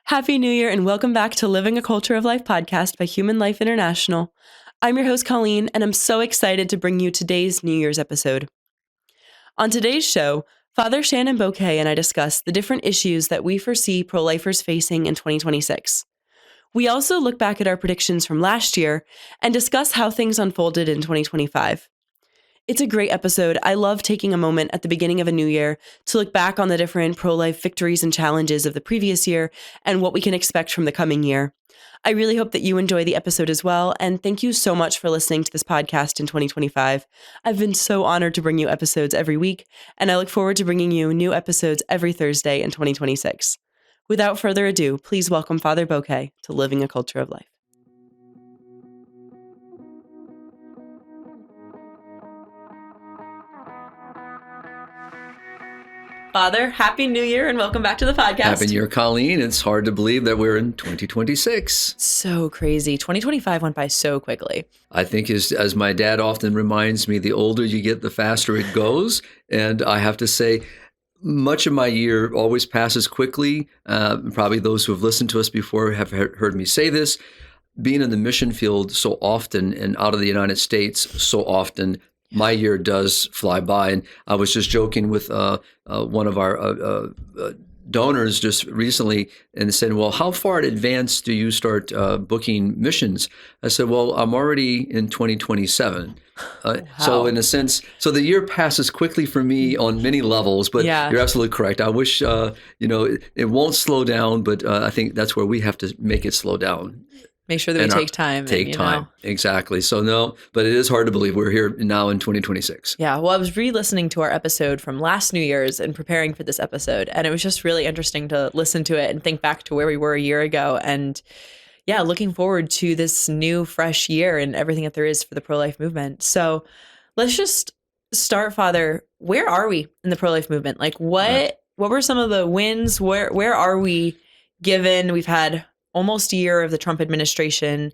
Happy New Year and welcome back to Living a Culture of Life podcast by Human Life International. I'm your host, Colleen, and I'm so excited to bring you today's New Year's episode. On today's show, Father Shenan Boquet and I discuss the different issues that we foresee pro-lifers facing in 2026. We also look back at our predictions from last year and discuss how things unfolded in 2025. It's a great episode. I love taking a moment at the beginning of a new year to look back on the different pro-life victories and challenges of the previous year and what we can expect from the coming year. I really hope that you enjoy the episode as well, and thank you so much for listening to this podcast in 2025. I've been so honored to bring you episodes every week, and I look forward to bringing you new episodes every Thursday in 2026. Without further ado, please welcome Father Boquet to Living a Culture of Life. Father, Happy New Year and welcome back to the podcast. Happy New Year, Colleen. It's hard to believe that we're in 2026. So crazy. 2025 went by so quickly. I think as my dad often reminds me, the older you get, the faster it goes. And I have to say, much of my year always passes quickly. Probably those who have listened to us before have heard me say this. Being in the mission field so often and out of the United States so often, my year does fly by. And I was just joking with one of our donors just recently and said, well, how far in advance do you start booking missions? I said, well, I'm already in 2027. Wow. So in a sense, so the year passes quickly for me on many levels, but You're absolutely correct. I wish, it won't slow down, but I think that's where we have to make it slow down. Make sure that we take time. Take time. Exactly. So no, but it is hard to believe we're here now in 2026. Yeah. Well, I was re-listening to our episode from last New Year's and preparing for this episode. And it was just really interesting to listen to it and think back to where we were a year ago. And yeah, looking forward to this new, fresh year and everything that there is for the pro-life movement. So let's just start, Father. Where are we in the pro-life movement? Like what were some of the wins? Where are we given we've had almost a year of the Trump administration?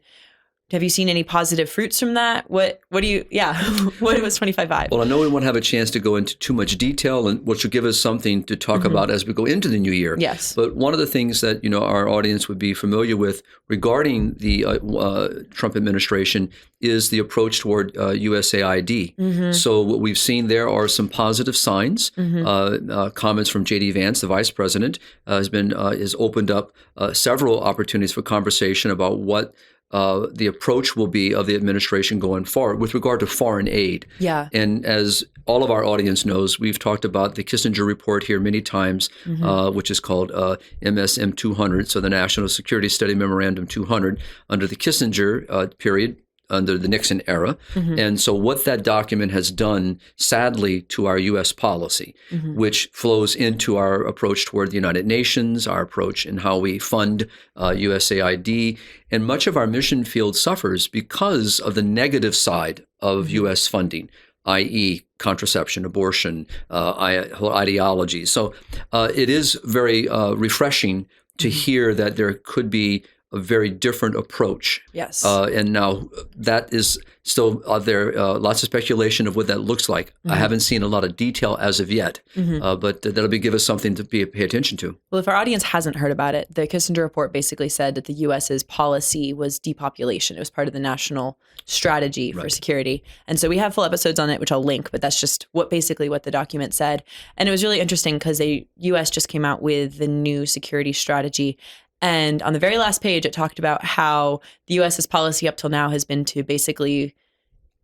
Have you seen any positive fruits from that? What was 25-5? Well, I know we won't have a chance to go into too much detail, and which will give us something to talk about as we go into the new year. Yes. But one of the things that our audience would be familiar with regarding the Trump administration is the approach toward USAID. Mm-hmm. So what we've seen there are some positive signs. Mm-hmm. Comments from J.D. Vance, the vice president, has opened up several opportunities for conversation about what the approach will be of the administration going forward with regard to foreign aid. Yeah. And as all of our audience knows, we've talked about the Kissinger report here many times, which is called MSM 200, so the National Security Study Memorandum 200, under the Kissinger period, under the Nixon era. Mm-hmm. And so what that document has done, sadly, to our U.S. policy, which flows into our approach toward the United Nations, our approach in how we fund USAID, and much of our mission field suffers because of the negative side of U.S. funding, i.e. contraception, abortion, ideology. So it is very refreshing to hear that there could be a very different approach. Yes. And now that is still there. Lots of speculation of what that looks like. I haven't seen a lot of detail as of yet, but that'll give us something to pay attention to. Well, if our audience hasn't heard about it, the Kissinger report basically said that the U.S.'s policy was depopulation. It was part of the national strategy for security. And so we have full episodes on it, which I'll link, but that's just what the document said. And it was really interesting because the U.S. just came out with the new security strategy. And on the very last page, it talked about how the U.S.'s policy up till now has been to basically,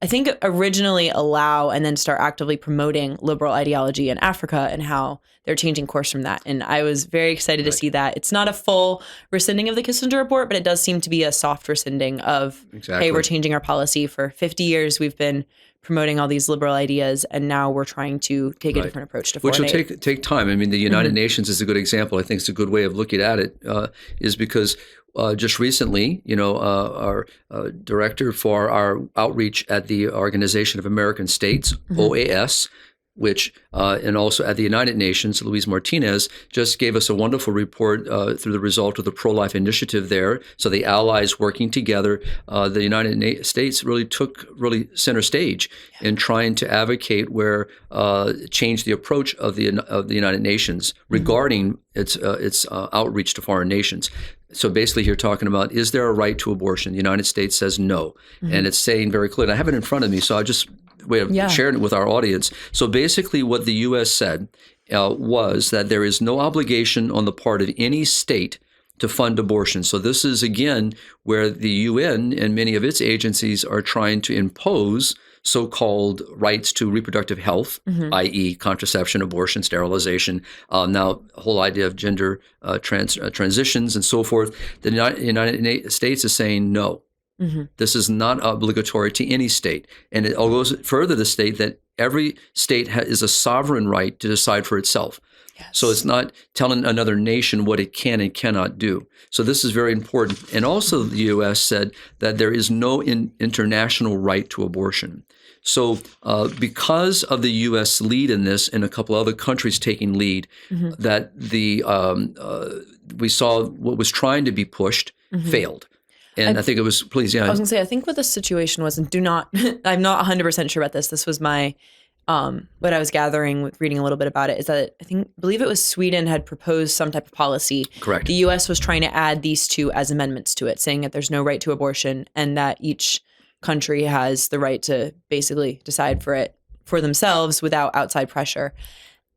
I think, originally allow and then start actively promoting liberal ideology in Africa and how they're changing course from that. And I was very excited to see that. It's not a full rescinding of the Kissinger report, but it does seem to be a soft rescinding of, hey, we're changing our policy. For 50 years, we've been promoting all these liberal ideas, and now we're trying to take a different approach to foreign aid. Which will take time. I mean, the United Nations is a good example. I think it's a good way of looking at it, is because just recently, our director for our outreach at the Organization of American States, OAS, which, and also at the United Nations, Luis Martinez just gave us a wonderful report through the result of the pro-life initiative there. So the allies working together, the United States really took center stage in trying to advocate change the approach of the United Nations regarding its outreach to foreign nations. So basically here talking about, is there a right to abortion? The United States says no. And it's saying very clearly, I have it in front of me, so I just shared it with our audience. So basically what the U.S. said was that there is no obligation on the part of any state to fund abortion. So this is, again, where the UN and many of its agencies are trying to impose so-called rights to reproductive health, i.e. contraception, abortion, sterilization, now the whole idea of gender transitions and so forth. The United States is saying no. This is not obligatory to any state. And it goes further to state that every state is a sovereign right to decide for itself. Yes. So it's not telling another nation what it can and cannot do. So this is very important. And also the U.S. said that there is no international right to abortion. So because of the U.S. lead in this and a couple other countries taking lead, that we saw what was trying to be pushed failed. And I think it was, please, yeah. I was going to say, I think what the situation was, and I'm not 100% sure about this. This was my, what I was gathering with reading a little bit about it, is that I believe it was Sweden had proposed some type of policy. Correct. The U.S. was trying to add these two as amendments to it, saying that there's no right to abortion and that each country has the right to basically decide for themselves without outside pressure.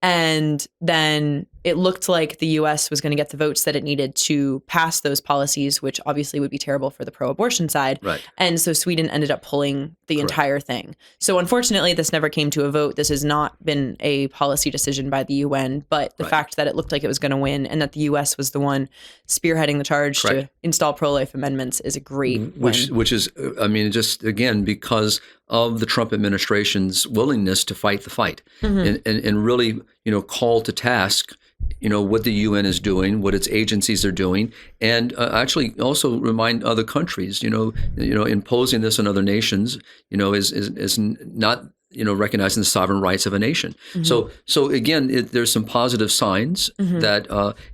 And then it looked like the U.S. was going to get the votes that it needed to pass those policies, which obviously would be terrible for the pro-abortion side. Right. And so Sweden ended up pulling the entire thing. So unfortunately, this never came to a vote. This has not been a policy decision by the UN, but the fact that it looked like it was going to win and that the U.S. was the one spearheading the charge to install pro-life amendments is a great win. Which is, I mean, just again, because of the Trump administration's willingness to fight the fight and really, call to task what the UN is doing, what its agencies are doing, and actually also remind other countries, imposing this on other nations, is not, recognizing the sovereign rights of a nation. So again, there's some positive signs that,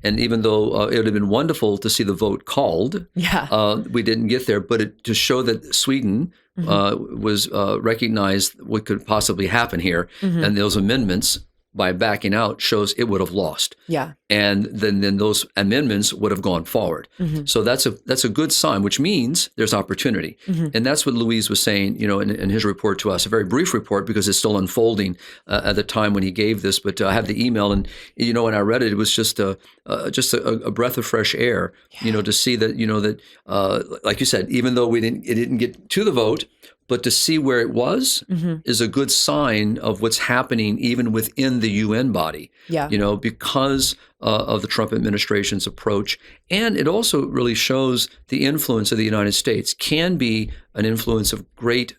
and even though it would have been wonderful to see the vote called, we didn't get there, but to show that Sweden was recognized what could possibly happen here, and those amendments, by backing out, shows it would have lost. Yeah. And then those amendments would have gone forward. So that's a good sign, which means there's opportunity. And that's what Louise was saying, in his report to us, a very brief report because it's still unfolding at the time when he gave this. But I have the email, and when I read it, it was just a breath of fresh air. To see that like you said, even though it didn't get to the vote, but to see where it was is a good sign of what's happening even within the UN body, because of the Trump administration's approach. And it also really shows the influence of the United States can be an influence of great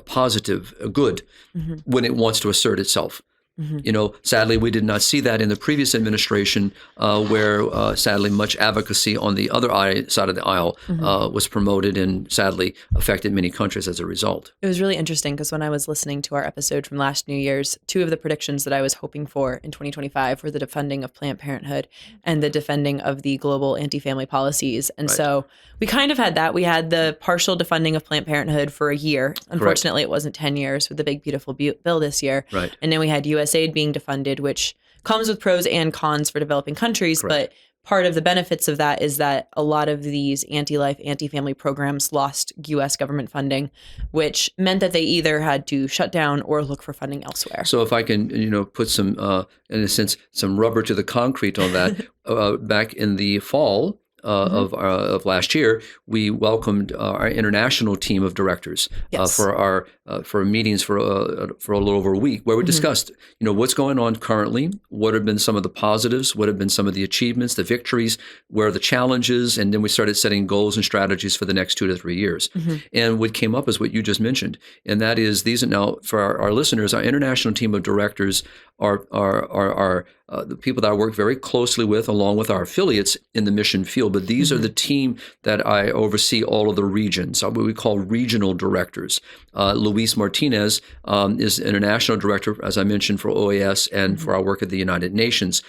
positive good when it wants to assert itself. Sadly, we did not see that in the previous administration, where sadly much advocacy on the other side of the aisle was promoted and sadly affected many countries as a result. It was really interesting because when I was listening to our episode from last New Year's, two of the predictions that I was hoping for in 2025 were the defending of Planned Parenthood and the defending of the global anti-family policies. And so we kind of had that. We had the partial defunding of Planned Parenthood for a year. Unfortunately, it wasn't 10 years with the big, beautiful bill this year. And then we had USAID being defunded, which comes with pros and cons for developing countries. But part of the benefits of that is that a lot of these anti-life, anti-family programs lost U.S. government funding, which meant that they either had to shut down or look for funding elsewhere. So if I can, put some, in a sense, some rubber to the concrete on that, back in the fall, of last year, we welcomed our international team of directors for meetings for a little over a week, where we discussed, what's going on currently, what have been some of the positives, what have been some of the achievements, the victories, where are the challenges, and then we started setting goals and strategies for the next 2 to 3 years. And what came up is what you just mentioned, and that is these are now for our listeners, our international team of directors are the people that I work very closely with, along with our affiliates in the mission field. But these are the team that I oversee all of the regions, what we call regional directors. Luis Martinez is international director, as I mentioned, for OAS and for our work at the United Nations.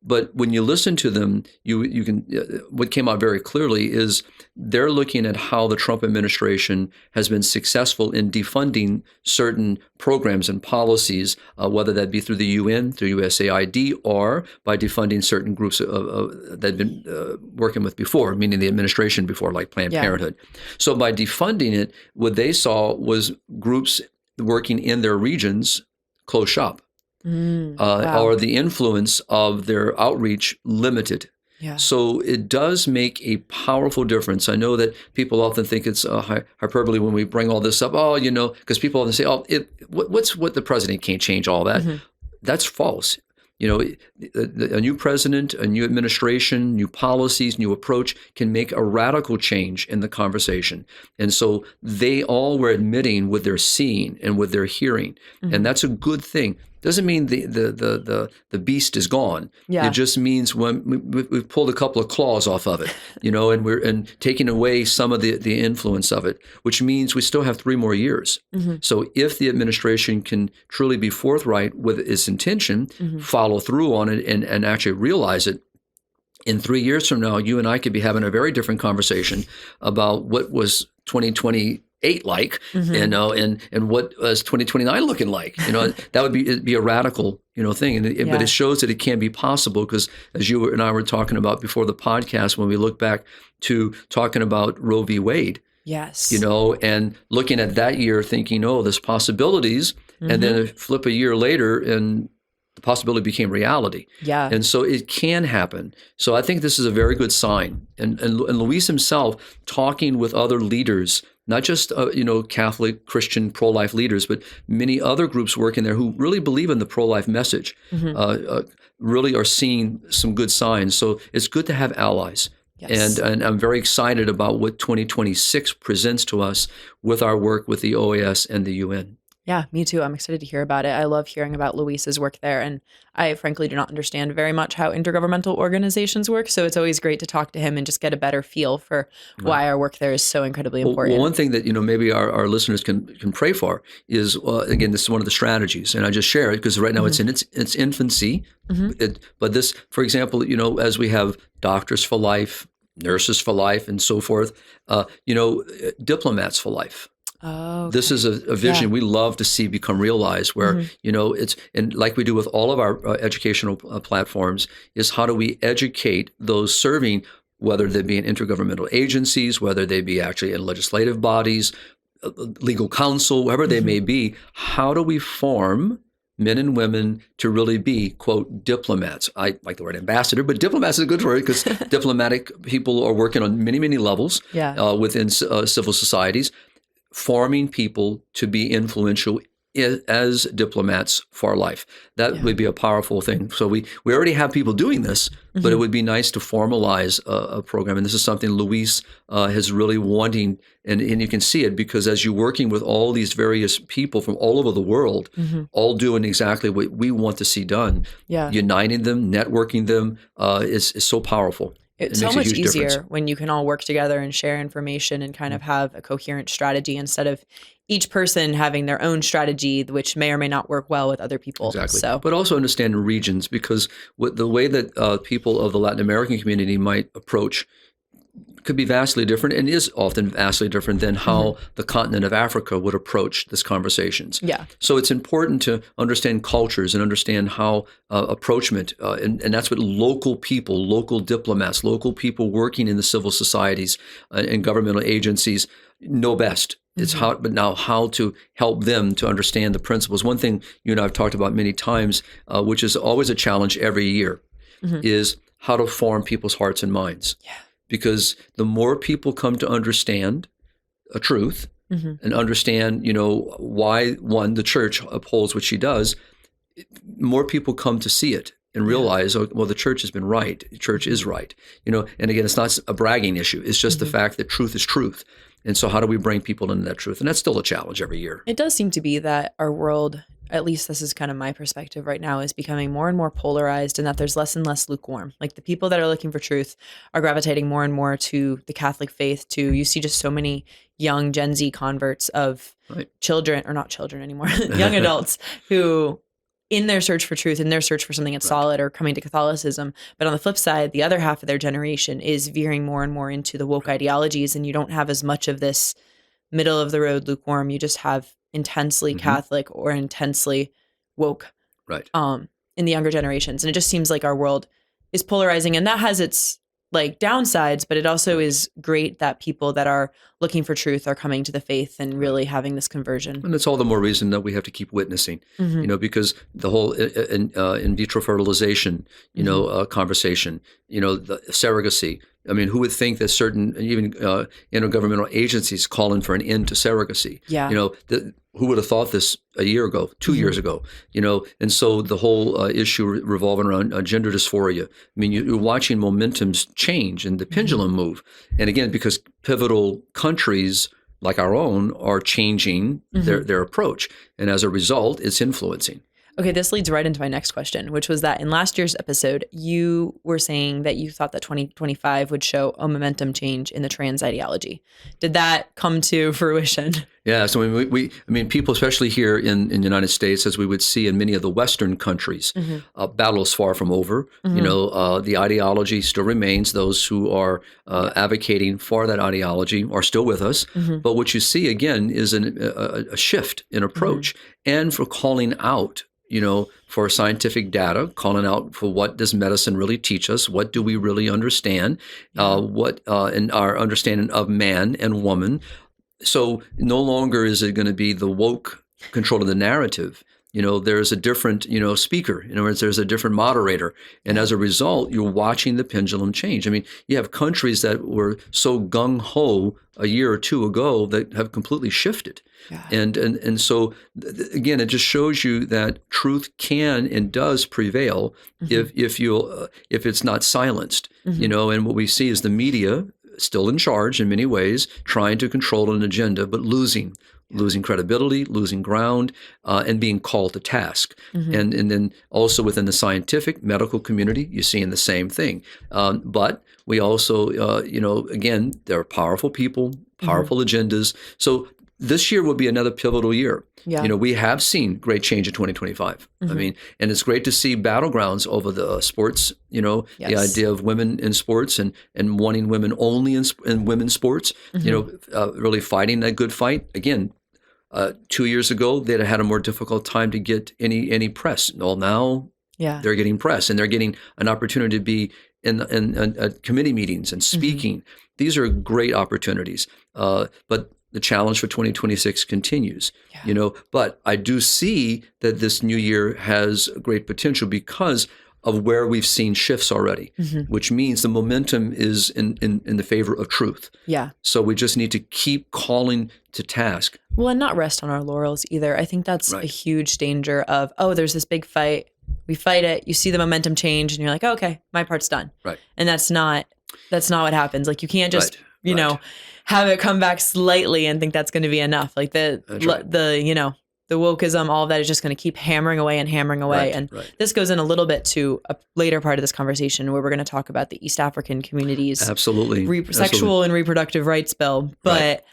But when you listen to them, you can. What came out very clearly is they're looking at how the Trump administration has been successful in defunding certain programs and policies, whether that be through the UN, through USAID, or by defunding certain groups that had been working with before, meaning the administration before, like Planned Parenthood. So by defunding it, what they saw was groups working in their regions close shop. Or the influence of their outreach limited. Yeah. So it does make a powerful difference. I know that people often think it's hyperbole when we bring all this up. Because people often say, what's what the president can't change all that. That's false. A new president, a new administration, new policies, new approach can make a radical change in the conversation. And so they all were admitting what they're seeing and what they're hearing. And that's a good thing. Doesn't mean the beast is gone. Yeah. It just means when we've pulled a couple of claws off of it, and we're taking away some of the influence of it, which means we still have 3 more years. So if the administration can truly be forthright with its intention, follow through on it, and actually realize it, in 3 years from now, you and I could be having a very different conversation about what was 2028 like, and what was 2029 looking like. That would be a radical, thing. But it shows that it can be possible, because as you and I were talking about before the podcast, when we look back to talking about Roe v. Wade, yes, and looking at that year, thinking, there's possibilities, and then flip a year later, and the possibility became reality. Yeah. And so it can happen. So I think this is a very good sign. And Luis himself, talking with other leaders, not just Catholic, Christian, pro-life leaders, but many other groups working there who really believe in the pro-life message, really are seeing some good signs. So it's good to have allies. Yes. And I'm very excited about what 2026 presents to us with our work with the OAS and the UN. Yeah, me too. I'm excited to hear about it. I love hearing about Luis's work there, and I frankly do not understand very much how intergovernmental organizations work, so it's always great to talk to him and just get a better feel for why our work there is so incredibly important. Well, one thing that maybe our listeners can pray for is, again, this is one of the strategies, and I just share it because right now it's in its infancy. But this, for example, as we have doctors for life, nurses for life, and so forth, diplomats for life. Oh, okay. This is a vision we love to see become realized, where it's, and like we do with all of our educational platforms, is how do we educate those serving, whether they be in intergovernmental agencies, whether they be actually in legislative bodies, legal counsel, wherever they may be. How do we form men and women to really be, quote, diplomats? I like the word ambassador, but diplomats is a good word, because diplomatic people are working on many, many levels within civil societies, forming people to be influential as diplomats for life. That would be a powerful thing. So we already have people doing this, but it would be nice to formalize a program. And this is something Luis is really wanting, and you can see it because as you're working with all these various people from all over the world, all doing exactly what we want to see done, uniting them, networking them is so powerful. It's so much easier when you can all work together and share information and kind of have a coherent strategy instead of each person having their own strategy, which may or may not work well with other people. Exactly. So, but also understand regions, because the way that people of the Latin American community might approach could be vastly different, and is often vastly different than how the continent of Africa would approach these conversations. Yeah. So it's important to understand cultures and understand how approachment, and that's what local people, local diplomats, local people working in the civil societies and governmental agencies know best. It's how to help them to understand the principles. One thing you and I have talked about many times, which is always a challenge every year, is how to form people's hearts and minds. Yeah. Because the more people come to understand a truth and understand, why the church upholds what she does, more people come to see it and realize, the church has been right. The church is right. And again, it's not a bragging issue. It's just the fact that truth is truth. And so how do we bring people into that truth? And that's still a challenge every year. It does seem to be that our world, at least this is kind of my perspective right now, is becoming more and more polarized, and that there's less and less lukewarm. Like the people that are looking for truth are gravitating more and more to the Catholic faith. You see just so many young Gen Z converts of children, or not children anymore, young adults who, in their search for truth, in their search for something that's solid, are coming to Catholicism. But on the flip side, the other half of their generation is veering more and more into the woke ideologies, and you don't have as much of this middle of the road lukewarm. You just have intensely Catholic or intensely woke in the younger generations. And it just seems like our world is polarizing, and that has its like downsides, but it also is great that people that are looking for truth are coming to the faith and really having this conversion. And it's all the more reason that we have to keep witnessing, because the whole in vitro fertilization, conversation, the surrogacy. I mean, who would think that certain even intergovernmental agencies calling for an end to surrogacy? Yeah. Who would have thought this a year ago, 2 years ago? And so the whole issue revolving around gender dysphoria. I mean, you're watching momentums change and the pendulum move. And again, because pivotal countries like our own are changing their approach, and as a result, it's influencing. Okay, this leads right into my next question, which was that in last year's episode, you were saying that you thought that 2025 would show a momentum change in the trans ideology. Did that come to fruition? Yeah, so people, especially here in the United States, as we would see in many of the Western countries, battle is far from over. The ideology still remains. Those who are advocating for that ideology are still with us. But what you see again is a shift in approach and for calling out. For scientific data, calling out for what does medicine really teach us? What do we really understand? What in our understanding of man and woman? So no longer is it going to be the woke control of the narrative. There's a different, speaker. In other words, there's a different moderator. And as a result, you're watching the pendulum change. I mean, you have countries that were so gung-ho a year or two ago that have completely shifted. Yeah. And so, again, it just shows you that truth can and does prevail if it's not silenced. And what we see is the media still in charge in many ways, trying to control an agenda, but losing credibility, losing ground, and being called to task. And then also within the scientific medical community, you're seeing the same thing. But we also, again, there are powerful people, powerful agendas. So this year will be another pivotal year. Yeah. We have seen great change in 2025. I mean, and it's great to see battlegrounds over the sports, the idea of women in sports and wanting women only in women's sports, really fighting that good fight. Again, 2 years ago, they'd have had a more difficult time to get any press. Well, now they're getting press, and they're getting an opportunity to be in committee meetings and speaking. These are great opportunities. But the challenge for 2026 continues, but I do see that this new year has great potential because of where we've seen shifts already, which means the momentum is in the favor of truth. Yeah. So we just need to keep calling to task. Well, and not rest on our laurels either. I think that's a huge danger of, there's this big fight. We fight it. You see the momentum change and you're like, okay, my part's done. Right. And that's not what happens. Like you can't just, have it come back slightly and think that's going to be enough. Like the wokeism, all of that is just going to keep hammering away and hammering away. This goes in a little bit to a later part of this conversation where we're going to talk about the East African communities. Sexual and reproductive rights bill. But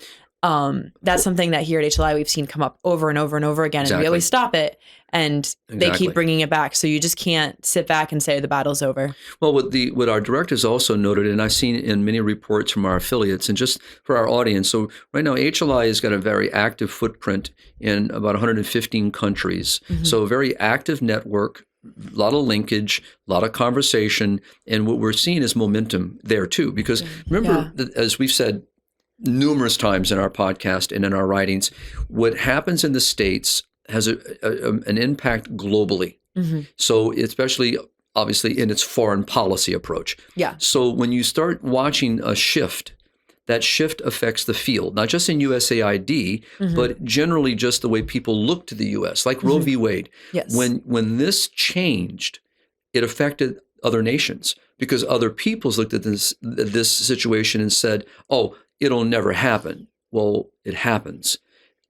that's something that here at HLI we've seen come up over and over and over again. And we always stop it and they keep bringing it back. So you just can't sit back and say the battle's over. Well, what our directors also noted, and I've seen in many reports from our affiliates and just for our audience. So right now, HLI has got a very active footprint in about 115 countries. So a very active network, a lot of linkage, a lot of conversation. And what we're seeing is momentum there too. Because remember, as we've said numerous times in our podcast and in our writings, what happens in the States has an impact globally. So especially, obviously, in its foreign policy approach. Yeah. So when you start watching a shift, that shift affects the field, not just in USAID, but generally just the way people look to the U.S., like Roe v. Wade. Yes. When this changed, it affected other nations because other peoples looked at this situation and said, oh, it'll never happen. Well, it happens.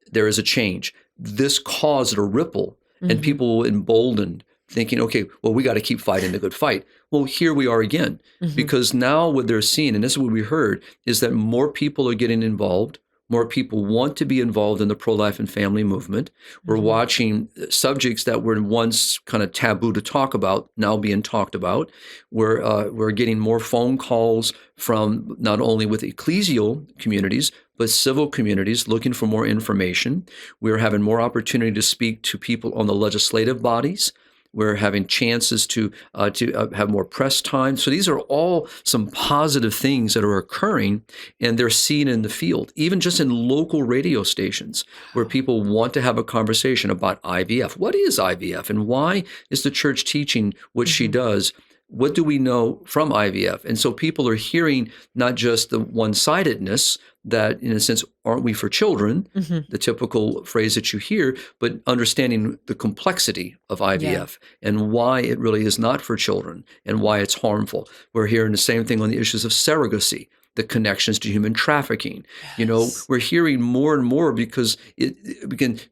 There is a change. This caused a ripple, and people emboldened, thinking, okay, well, we got to keep fighting the good fight. Well, here we are again, because now what they're seeing, and this is what we heard, is that more people are getting involved. More people want to be involved in the pro-life and family movement. We're watching subjects that were once kind of taboo to talk about now being talked about. We're getting more phone calls from not only with ecclesial communities, but civil communities looking for more information. We're having more opportunity to speak to people on the legislative bodies. We're having chances to have more press time. So these are all some positive things that are occurring, and they're seen in the field, even just in local radio stations where people want to have a conversation about IVF. What is IVF, and why is the church teaching what she does? What do we know from IVF? And so people are hearing not just the one-sidedness that, in a sense, aren't we for children, the typical phrase that you hear, but understanding the complexity of IVF and why it really is not for children and why it's harmful. We're hearing the same thing on the issues of surrogacy, the connections to human trafficking. You know, we're hearing more and more because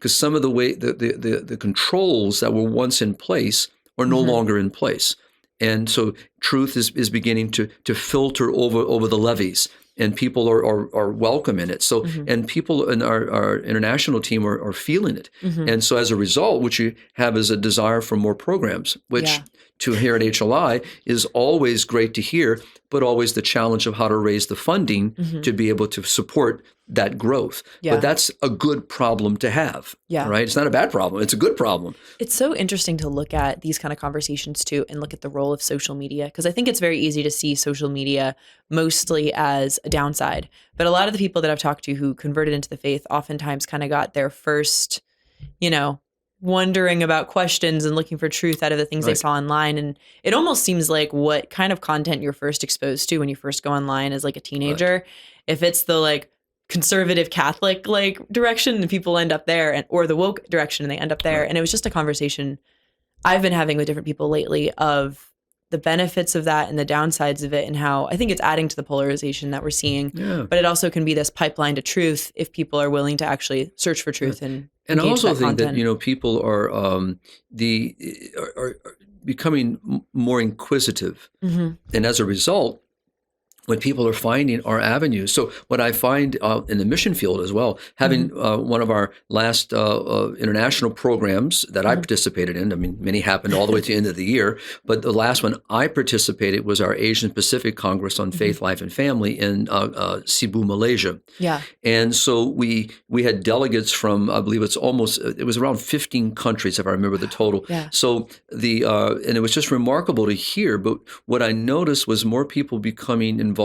some of the way the controls that were once in place are no longer in place. And so truth is beginning to filter over the levees, and people are welcome in it. So, and people in our international team are feeling it. And so as a result, what you have is a desire for more programs, which to here at HLI is always great to hear, but always the challenge of how to raise the funding to be able to support that growth. But that's a good problem to have, right? It's not a bad problem. It's a good problem. It's so interesting to look at these kind of conversations too, and look at the role of social media, because I think it's very easy to see social media mostly as a downside. But a lot of the people that I've talked to who converted into the faith oftentimes kind of got their first, wondering about questions and looking for truth out of the things they saw online. And it almost seems like what kind of content you're first exposed to when you first go online as like a teenager, if it's the like conservative Catholic like direction, and people end up there, or the woke direction and they end up there. And it was just a conversation I've been having with different people lately of the benefits of that and the downsides of it, and how I think it's adding to the polarization that we're seeing. But it also can be this pipeline to truth if people are willing to actually search for truth and I also think content. that people are becoming more inquisitive, and as a result, when people are finding our avenues. So what I find in the mission field as well, having one of our last international programs that I participated in, I mean, many happened all the way to the end of the year, but the last one I participated was our Asian Pacific Congress on Faith, Life, and Family in Cebu, Malaysia. And so we had delegates from, I believe it was around 15 countries, if I remember the total. So and it was just remarkable to hear, but what I noticed was more people becoming involved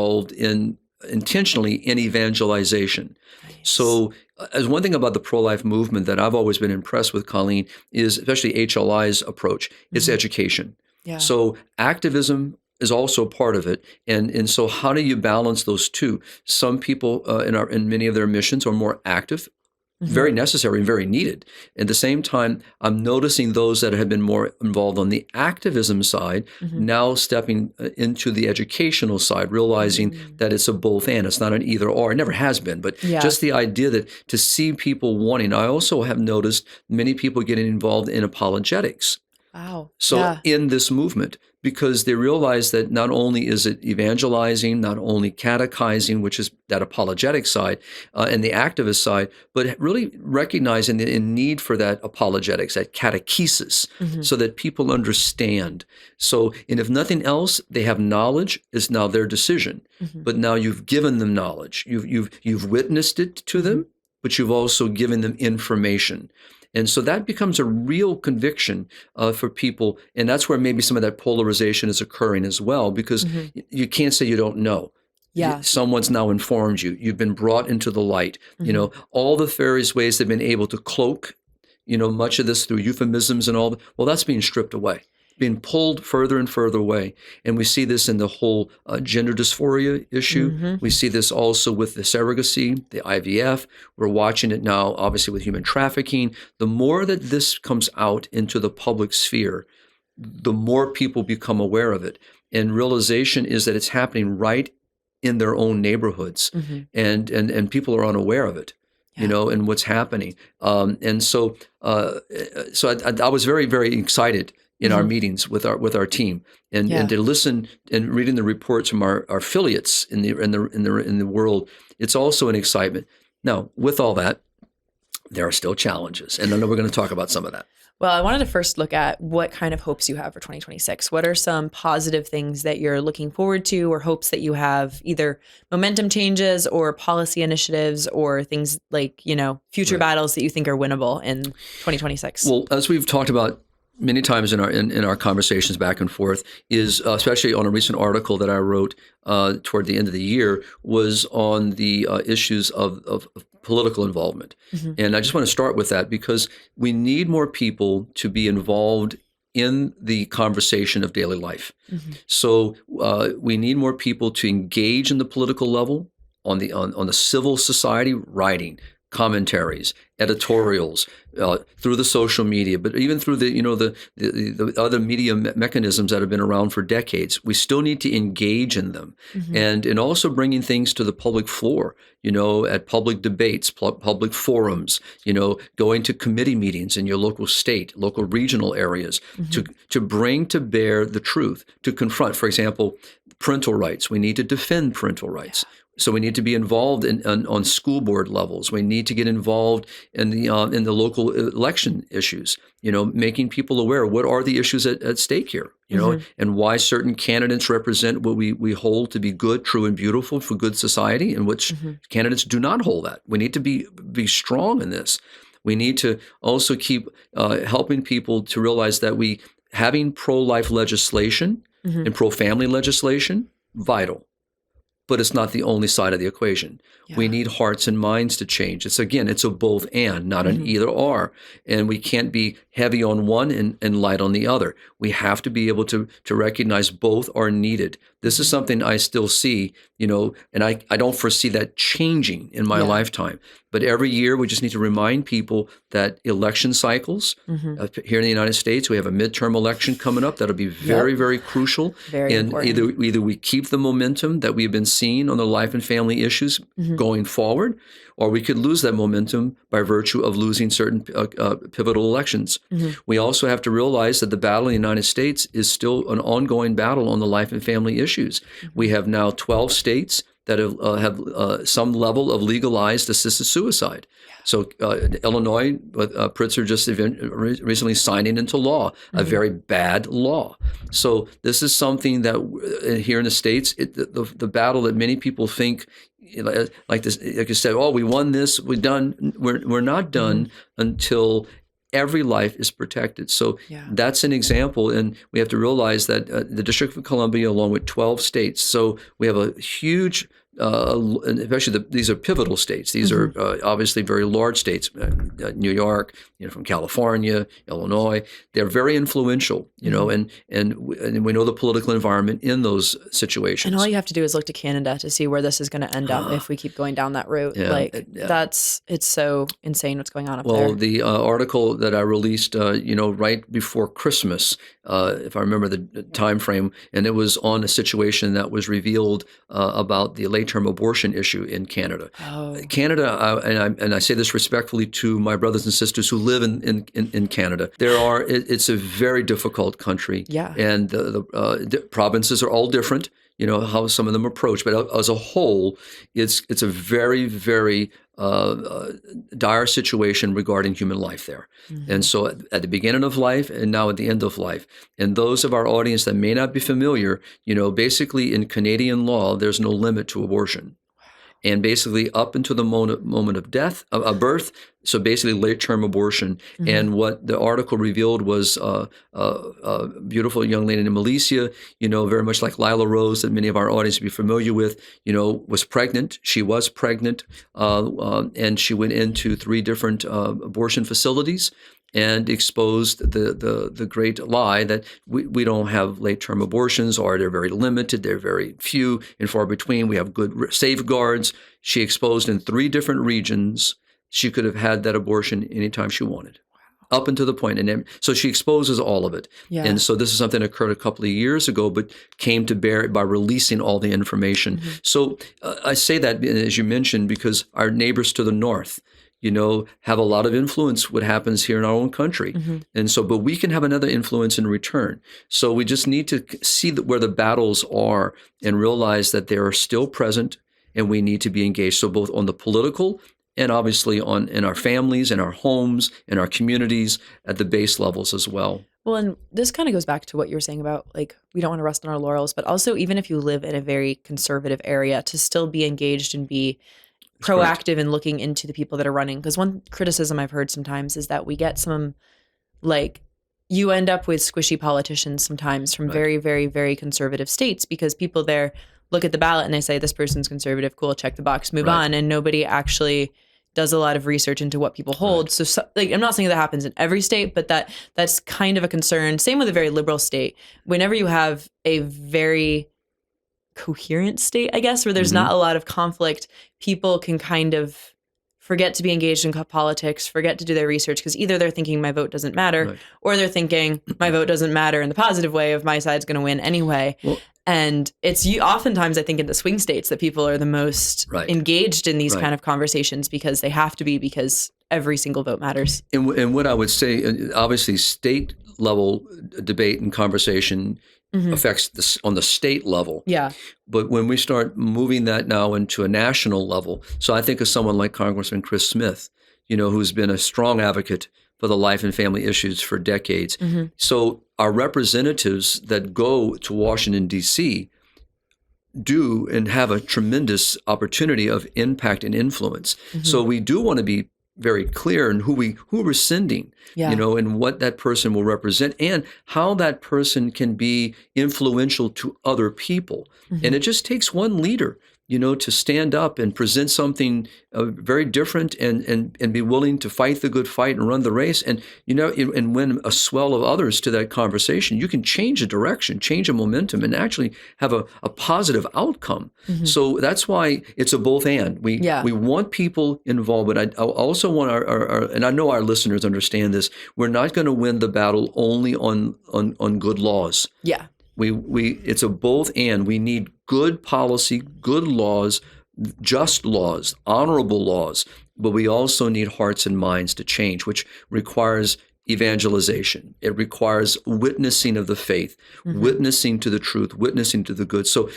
intentionally in evangelization. So as one thing about the pro-life movement that I've always been impressed with, Colleen, is especially HLI's approach, it's education. So activism is also part of it. And so how do you balance those two? Some people in many of their missions are more active, very necessary and very needed. At the same time, I'm noticing those that have been more involved on the activism side now stepping into the educational side, realizing that it's a both and. It's not an either or. It never has been. But just the idea that to see people wanting. I also have noticed many people getting involved in apologetics. So in this movement, because they realize that not only is it evangelizing, not only catechizing, which is that apologetic side and the activist side, but really recognizing the need for that apologetics, that catechesis, so that people understand. So, and if nothing else, they have knowledge. It's now their decision. But now you've given them knowledge. You've witnessed it to them, but you've also given them information. And so that becomes a real conviction for people. And that's where maybe some of that polarization is occurring as well, because you can't say you don't know. Someone's now informed you. You've been brought into the light. All the various ways they've been able to cloak, much of this through euphemisms and all. Well, that's being stripped away, being pulled further and further away. And we see this in the whole gender dysphoria issue. We see this also with the surrogacy, the IVF. We're watching it now, obviously, with human trafficking. The more that this comes out into the public sphere, the more people become aware of it. And realization is that it's happening right in their own neighborhoods. And people are unaware of it. and what's happening. And so I was very, very excited in our meetings with our team, and to listen and reading the reports from our affiliates in the world. It's also an excitement. Now, with all that, there are still challenges, and I know we're going to talk about some of that. Well, I wanted to first look at what kind of hopes you have for 2026. What are some positive things that you're looking forward to, or hopes that you have, either momentum changes or policy initiatives or things like, future battles that you think are winnable in 2026? Well, as we've talked about many times in our conversations back and forth, is especially on a recent article that I wrote toward the end of the year, was on the issues of political involvement. And I just want to start with that because we need more people to be involved in the conversation of daily life. So we need more people to engage in the political level, on the civil society, writing, commentaries, editorials, through the social media, but even through the other media mechanisms that have been around for decades. We still need to engage in them, and also bringing things to the public floor. At public debates, public forums. Going to committee meetings in your local state, local regional areas, to bring to bear the truth, to confront, for example, parental rights. We need to defend parental rights. So we need to be involved on school board levels. We need to get involved in the local election issues. Making people aware of what are the issues at stake here. And why certain candidates represent what we hold to be good, true, and beautiful for good society, and which candidates do not hold that. We need to be strong in this. We need to also keep helping people to realize that having pro-life legislation and pro-family legislation, vital. But it's not the only side of the equation. We need hearts and minds to change. It's a both and, not an either or. And we can't be heavy on one and light on the other. We have to be able to recognize both are needed. This is something I still see, and I don't foresee that changing in my lifetime. But every year we just need to remind people that election cycles, here in the United States, we have a midterm election coming up that'll be very, very crucial. Very important. Either we keep the momentum that we've been seeing on the life and family issues going forward, or we could lose that momentum by virtue of losing certain pivotal elections. We also have to realize that the battle in the United States is still an ongoing battle on the life and family issues. We have now 12 states that have some level of legalized assisted suicide. So Illinois, Pritzker just recently signing into law, a very bad law. So this is something that here in the States, the battle that many people think, like this, like you said, we won this, we're done. We're not done until every life is protected. So that's an example, and we have to realize that the District of Columbia, along with 12 states, so we have a huge, especially these are pivotal states. These are obviously very large states. New York, from California, Illinois, they're very influential. And we know the political environment in those situations. And all you have to do is look to Canada to see where this is going to end up if we keep going down that route. It's so insane what's going on up there. Well, the article that I released, right before Christmas, if I remember the time frame, and it was on a situation that was revealed about the late-term abortion issue in Canada. Canada, and I say this respectfully to my brothers and sisters who live in Canada. It's a very difficult country, and the provinces are all different. How some of them approach, but as a whole, it's a very, very dire situation regarding human life there. And so at the beginning of life and now at the end of life. And those of our audience that may not be familiar, basically in Canadian law, there's no limit to abortion. And basically up until the moment of death, of birth, so basically late-term abortion. And what the article revealed was a beautiful young lady named Alicia, very much like Lila Rose that many of our audience will be familiar with, was pregnant. She was pregnant, and she went into 3 different abortion facilities and exposed the great lie that we don't have late-term abortions, or they're very limited, they're very few and far between. We have good safeguards. She exposed in 3 different regions. She could have had that abortion anytime she wanted, up until the point. And then, so she exposes all of it. And so this is something that occurred a couple of years ago, but came to bear by releasing all the information. So I say that, as you mentioned, because our neighbors to the north, have a lot of influence what happens here in our own country. And so, but we can have another influence in return. So we just need to see where the battles are and realize that they are still present and we need to be engaged. So both on the political and obviously in our families, in our homes, in our communities, at the base levels as well. Well, and this kind of goes back to what you were saying about, like, we don't want to rest on our laurels, but also even if you live in a very conservative area, to still be engaged and be proactive in looking into the people that are running. Because one criticism I've heard sometimes is that we get some, like, you end up with squishy politicians sometimes from very, very, very conservative states because people there look at the ballot and they say, this person's conservative, cool, check the box, move on. And nobody actually does a lot of research into what people hold. So like, I'm not saying that happens in every state, but that's kind of a concern. Same with a very liberal state. Whenever you have a very coherent state, I guess, where there's not a lot of conflict, people can kind of forget to be engaged in politics, forget to do their research, because either they're thinking my vote doesn't matter, or they're thinking my vote doesn't matter in the positive way of my side's going to win anyway. Well, and it's oftentimes, I think, in the swing states that people are the most engaged in these kind of conversations because they have to be, because every single vote matters. And what I would say, obviously, state level debate and conversation affects this on the state level. Yeah. But when we start moving that now into a national level, so I think of someone like Congressman Chris Smith, who's been a strong advocate for the life and family issues for decades. So our representatives that go to Washington, D.C. do and have a tremendous opportunity of impact and influence. So we do want to be very clear in who we're sending, and what that person will represent and how that person can be influential to other people. And it just takes one leader, to stand up and present something very different and be willing to fight the good fight and run the race and win a swell of others to that conversation. You can change a direction, change a momentum, and actually have a positive outcome. So that's why it's a both and. We want people involved, but I also want our and I know our listeners understand this. We're not going to win the battle only on good laws. Yeah. It's a both and. We need good policy, good laws, just laws, honorable laws, but we also need hearts and minds to change, which requires evangelization. It requires witnessing of the faith, witnessing to the truth, witnessing to the good. So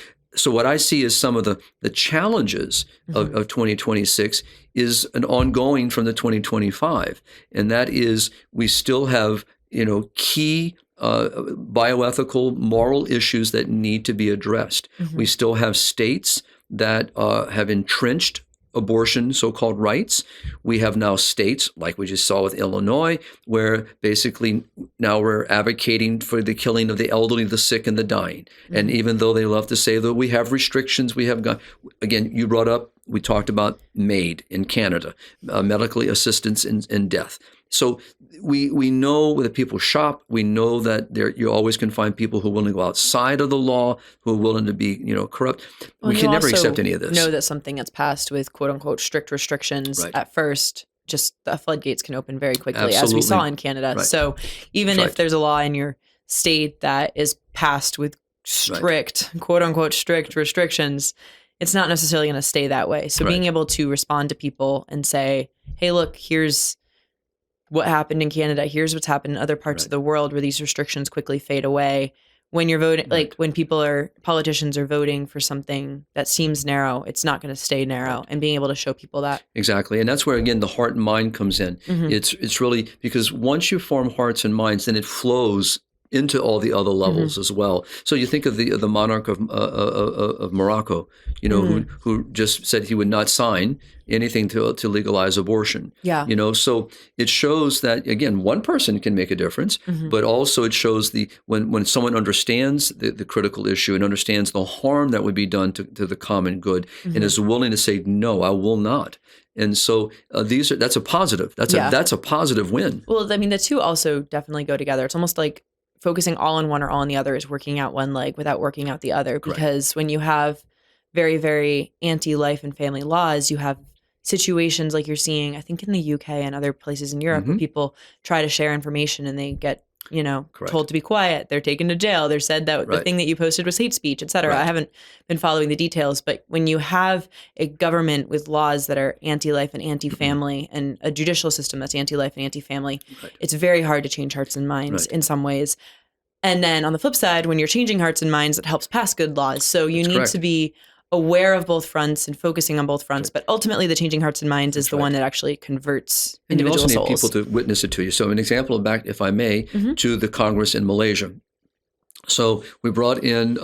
what I see as some of the challenges of 2026 is an ongoing from the 2025, and that is we still have key bioethical, moral issues that need to be addressed. We still have states that have entrenched abortion, so-called rights. We have now states, like we just saw with Illinois, where basically now we're advocating for the killing of the elderly, the sick, and the dying. And even though they love to say that we have restrictions, we have got, again, we talked about MAID in Canada, medical assistance in death. So we know that people shop. We know that you always can find people who are willing to go outside of the law, who are willing to be, corrupt. Well, we can never accept any of this. Know that something that's passed with quote unquote strict restrictions at first, just the floodgates can open very quickly, as we saw in Canada. So even if there's a law in your state that is passed with strict, quote unquote, strict restrictions, it's not necessarily going to stay that way. So being able to respond to people and say, hey, look, here's what happened in Canada. Here's what's happened in other parts of the world where these restrictions quickly fade away. When you're voting, like when politicians are voting for something that seems narrow, it's not going to stay narrow, and being able to show people that. Exactly. And that's where, again, the heart and mind comes in. It's really because once you form hearts and minds, then it flows into all the other levels as well. So you think of the monarch of Morocco, who just said he would not sign anything to legalize abortion. Yeah. So it shows that, again, one person can make a difference, but also it shows when someone understands the critical issue and understands the harm that would be done to the common good and is willing to say, no, I will not. And so that's a positive. That's a positive win. Well, I mean, the two also definitely go together. It's almost like focusing all on one or all on the other is working out one leg without working out the other. Because when you have very, very anti-life and family laws, you have situations like you're seeing, I think in the UK and other places in Europe, where people try to share information and they get Correct. told to be quiet. They're taken to jail. They're said that the thing that you posted was hate speech, et cetera. Right. I haven't been following the details, but when you have a government with laws that are anti-life and anti-family and a judicial system that's anti-life and anti-family, it's very hard to change hearts and minds in some ways. And then on the flip side, when you're changing hearts and minds, it helps pass good laws. So you need to be aware of both fronts and focusing on both fronts. But ultimately, the changing hearts and minds is the one that actually converts individual souls. And you also need people to witness it to you. So an example back, if I may, to the Congress in Malaysia. So we brought in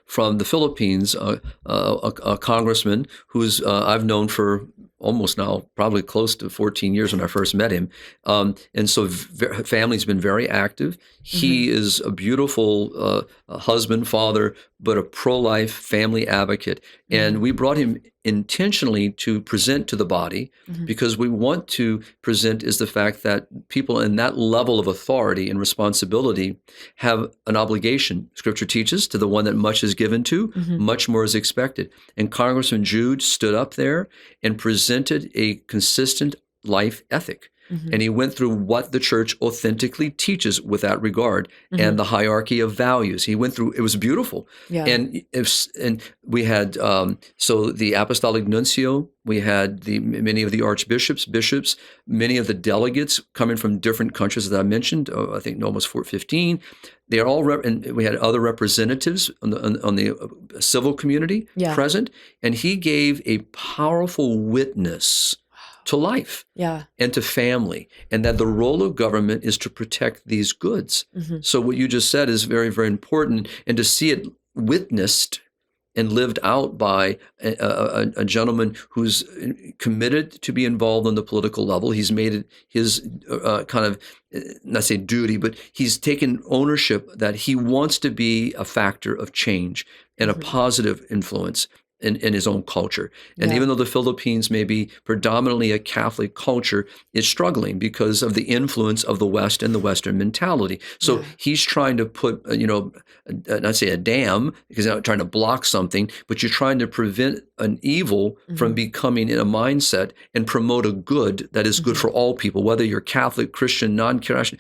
from the Philippines a congressman who's I've known for almost now probably close to 14 years when I first met him. And so family's been very active. He is a beautiful husband, father, but a pro-life family advocate. And we brought him intentionally to present to the body because we want to present is the fact that people in that level of authority and responsibility have an obligation, Scripture teaches, to the one that much is given to, much more is expected. And Congressman Jude stood up there and presented a consistent life ethic. And he went through what the church authentically teaches with that regard and the hierarchy of values. He went through, it was beautiful. Yeah. And we had, so the apostolic nuncio, we had many of the archbishops, bishops, many of the delegates coming from different countries that I mentioned, I think almost 15. They are all, and we had other representatives on the civil community present, and he gave a powerful witness to life and to family, and that the role of government is to protect these goods. So what you just said is very, very important, and to see it witnessed and lived out by a gentleman who's committed to be involved on the political level. He's made it his kind of, not say duty, but he's taken ownership that he wants to be a factor of change and a positive influence in his own culture. And even though the Philippines may be predominantly a Catholic culture, it's struggling because of the influence of the West and the Western mentality. So he's trying to put, not say a dam, because you're not trying to block something, but you're trying to prevent an evil from becoming in a mindset and promote a good that is good for all people, whether you're Catholic, Christian, non-Christian,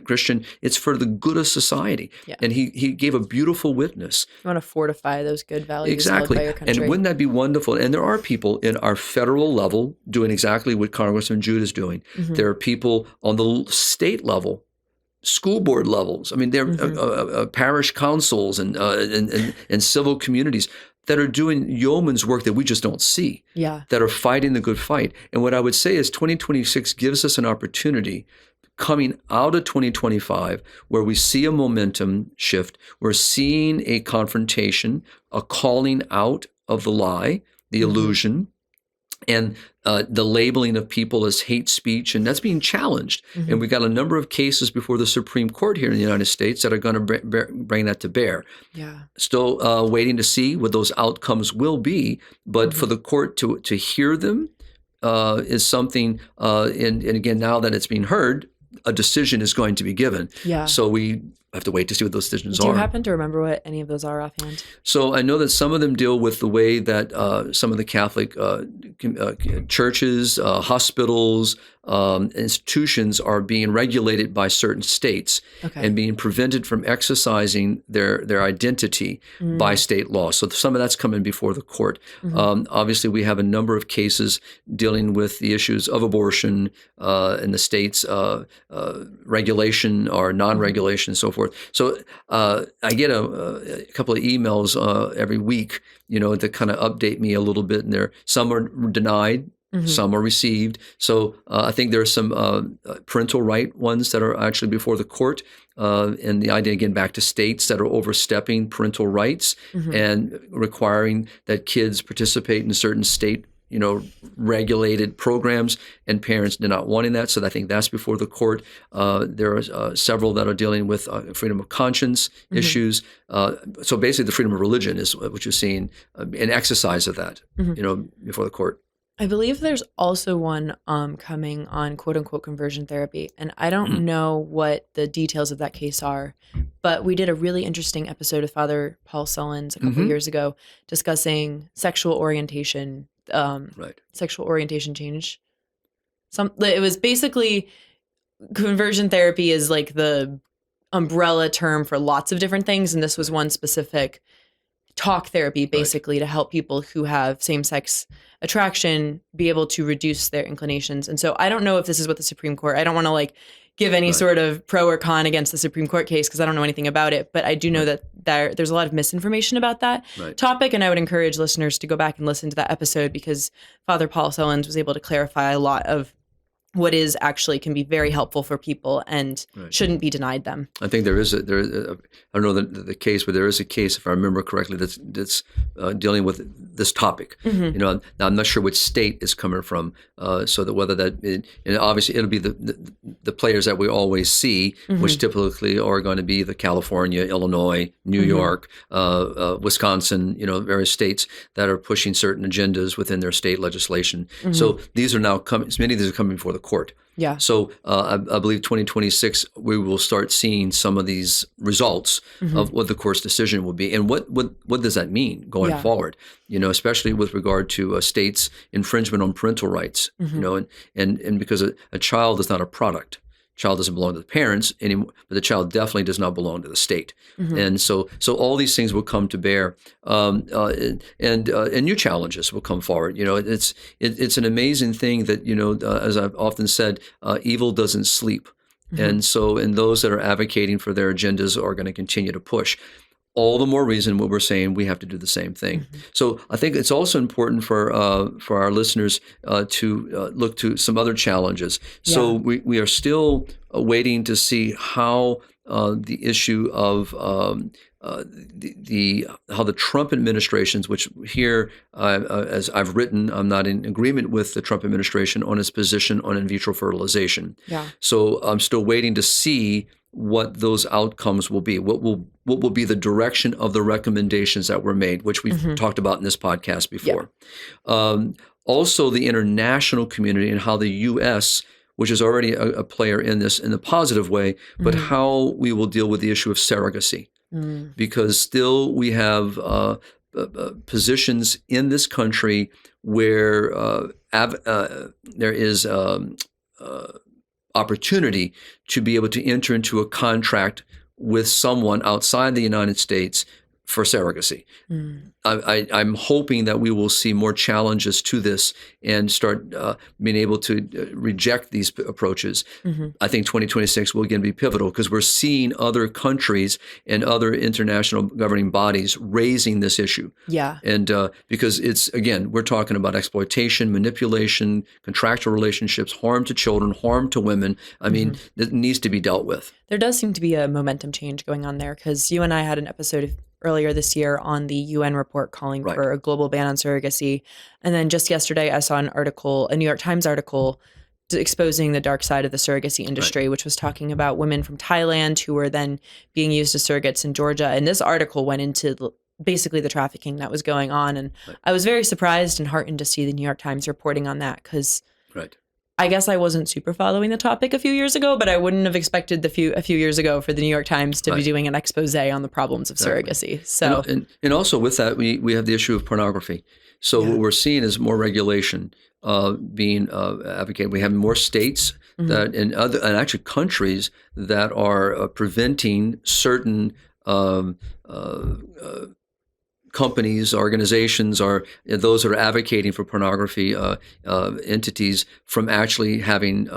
Christian, it's for the good of society. And he gave a beautiful witness. You want to fortify those good values. Exactly. By your country. And wouldn't that be wonderful? And there are people in our federal level doing exactly what Congressman Jude is doing. There are people on the state level, school board levels. I mean, there are parish councils and civil communities that are doing yeoman's work that we just don't see, that are fighting the good fight. And what I would say is 2026 gives us an opportunity coming out of 2025, where we see a momentum shift, we're seeing a confrontation, a calling out of the lie, the illusion, and the labeling of people as hate speech, and that's being challenged. And we've got a number of cases before the Supreme Court here in the United States that are going to bring that to bear. Still waiting to see what those outcomes will be, but for the court to hear them is something, and again, now that it's being heard, a decision is going to be given. So we have to wait to see what those decisions are. Do you happen to remember what any of those are offhand? So I know that some of them deal with the way that some of the Catholic churches, hospitals, institutions are being regulated by certain states and being prevented from exercising their identity by state law. So some of that's coming before the court. Obviously, we have a number of cases dealing with the issues of abortion in the states, regulation or non-regulation and so forth. So I get a couple of emails every week, to kind of update me a little bit. And some are denied, some are received. So I think there are some parental right ones that are actually before the court. And the idea, again, back to states that are overstepping parental rights and requiring that kids participate in certain state regulated programs, and parents not wanting that. So I think that's before the court. There are several that are dealing with freedom of conscience issues. So basically the freedom of religion is what you're seeing, an exercise of that, before the court. I believe there's also one coming on quote unquote conversion therapy. And I don't know what the details of that case are, but we did a really interesting episode with Father Paul Sullins a couple of years ago discussing sexual orientation, sexual orientation change. It was basically conversion therapy is like the umbrella term for lots of different things. And this was one specific talk therapy, basically, to help people who have same-sex attraction be able to reduce their inclinations. And so I don't know if this is what the Supreme Court, I don't want to like give any sort of pro or con against the Supreme Court case because I don't know anything about it, but I do know that there's a lot of misinformation about that topic, and I would encourage listeners to go back and listen to that episode because Father Paul Sellens was able to clarify a lot of what is actually can be very helpful for people and shouldn't be denied them. I think there is I don't know the case, but there is a case, if I remember correctly, that's dealing with this topic. Now I'm not sure which state is coming from, so that whether that, and obviously it'll be the players that we always see, which typically are going to be the California, Illinois, New York, Wisconsin, various states that are pushing certain agendas within their state legislation. So these are now coming. Many of these are coming before the court. Yeah. So I believe 2026 we will start seeing some of these results of what the court's decision will be, and what does that mean going forward? Especially with regard to states' infringement on parental rights. And because a child is not a product. Child doesn't belong to the parents anymore, but the child definitely does not belong to the state. And so all these things will come to bear, and new challenges will come forward. It's an amazing thing that, as I've often said, evil doesn't sleep. And those that are advocating for their agendas are going to continue to push. All the more reason what we're saying we have to do the same thing. So I think it's also important for our listeners to look to some other challenges. So we are still waiting to see how the issue of how the Trump administrations, which here, as I've written, I'm not in agreement with the Trump administration on its position on in vitro fertilization. So I'm still waiting to see what those outcomes will be, what will be the direction of the recommendations that were made, which we've talked about in this podcast before. Also, the international community and how the U.S., which is already a player in this in a positive way, but how we will deal with the issue of surrogacy. Because still we have positions in this country where there is opportunity to be able to enter into a contract with someone outside the United States for surrogacy. I'm hoping that we will see more challenges to this and start being able to reject these approaches. I think 2026 will again be pivotal because we're seeing other countries and other international governing bodies raising this issue. And because it's, again, we're talking about exploitation, manipulation, contractual relationships, harm to children, harm to women. I mean, it needs to be dealt with. There does seem to be a momentum change going on there because you and I had an episode earlier this year on the UN report calling for a global ban on surrogacy. And then just yesterday, I saw an article, a New York Times article, exposing the dark side of the surrogacy industry, which was talking about women from Thailand who were then being used as surrogates in Georgia. And this article went into basically the trafficking that was going on. And I was very surprised and heartened to see the New York Times reporting on that because I guess I wasn't super following the topic a few years ago, but I wouldn't have expected a few years ago for the New York Times to be doing an expose on the problems of surrogacy. So, and also with that, we have the issue of pornography. So what we're seeing is more regulation being advocated. We have more states that and actually countries that are preventing certain companies, organizations, or those that are advocating for pornography entities from actually having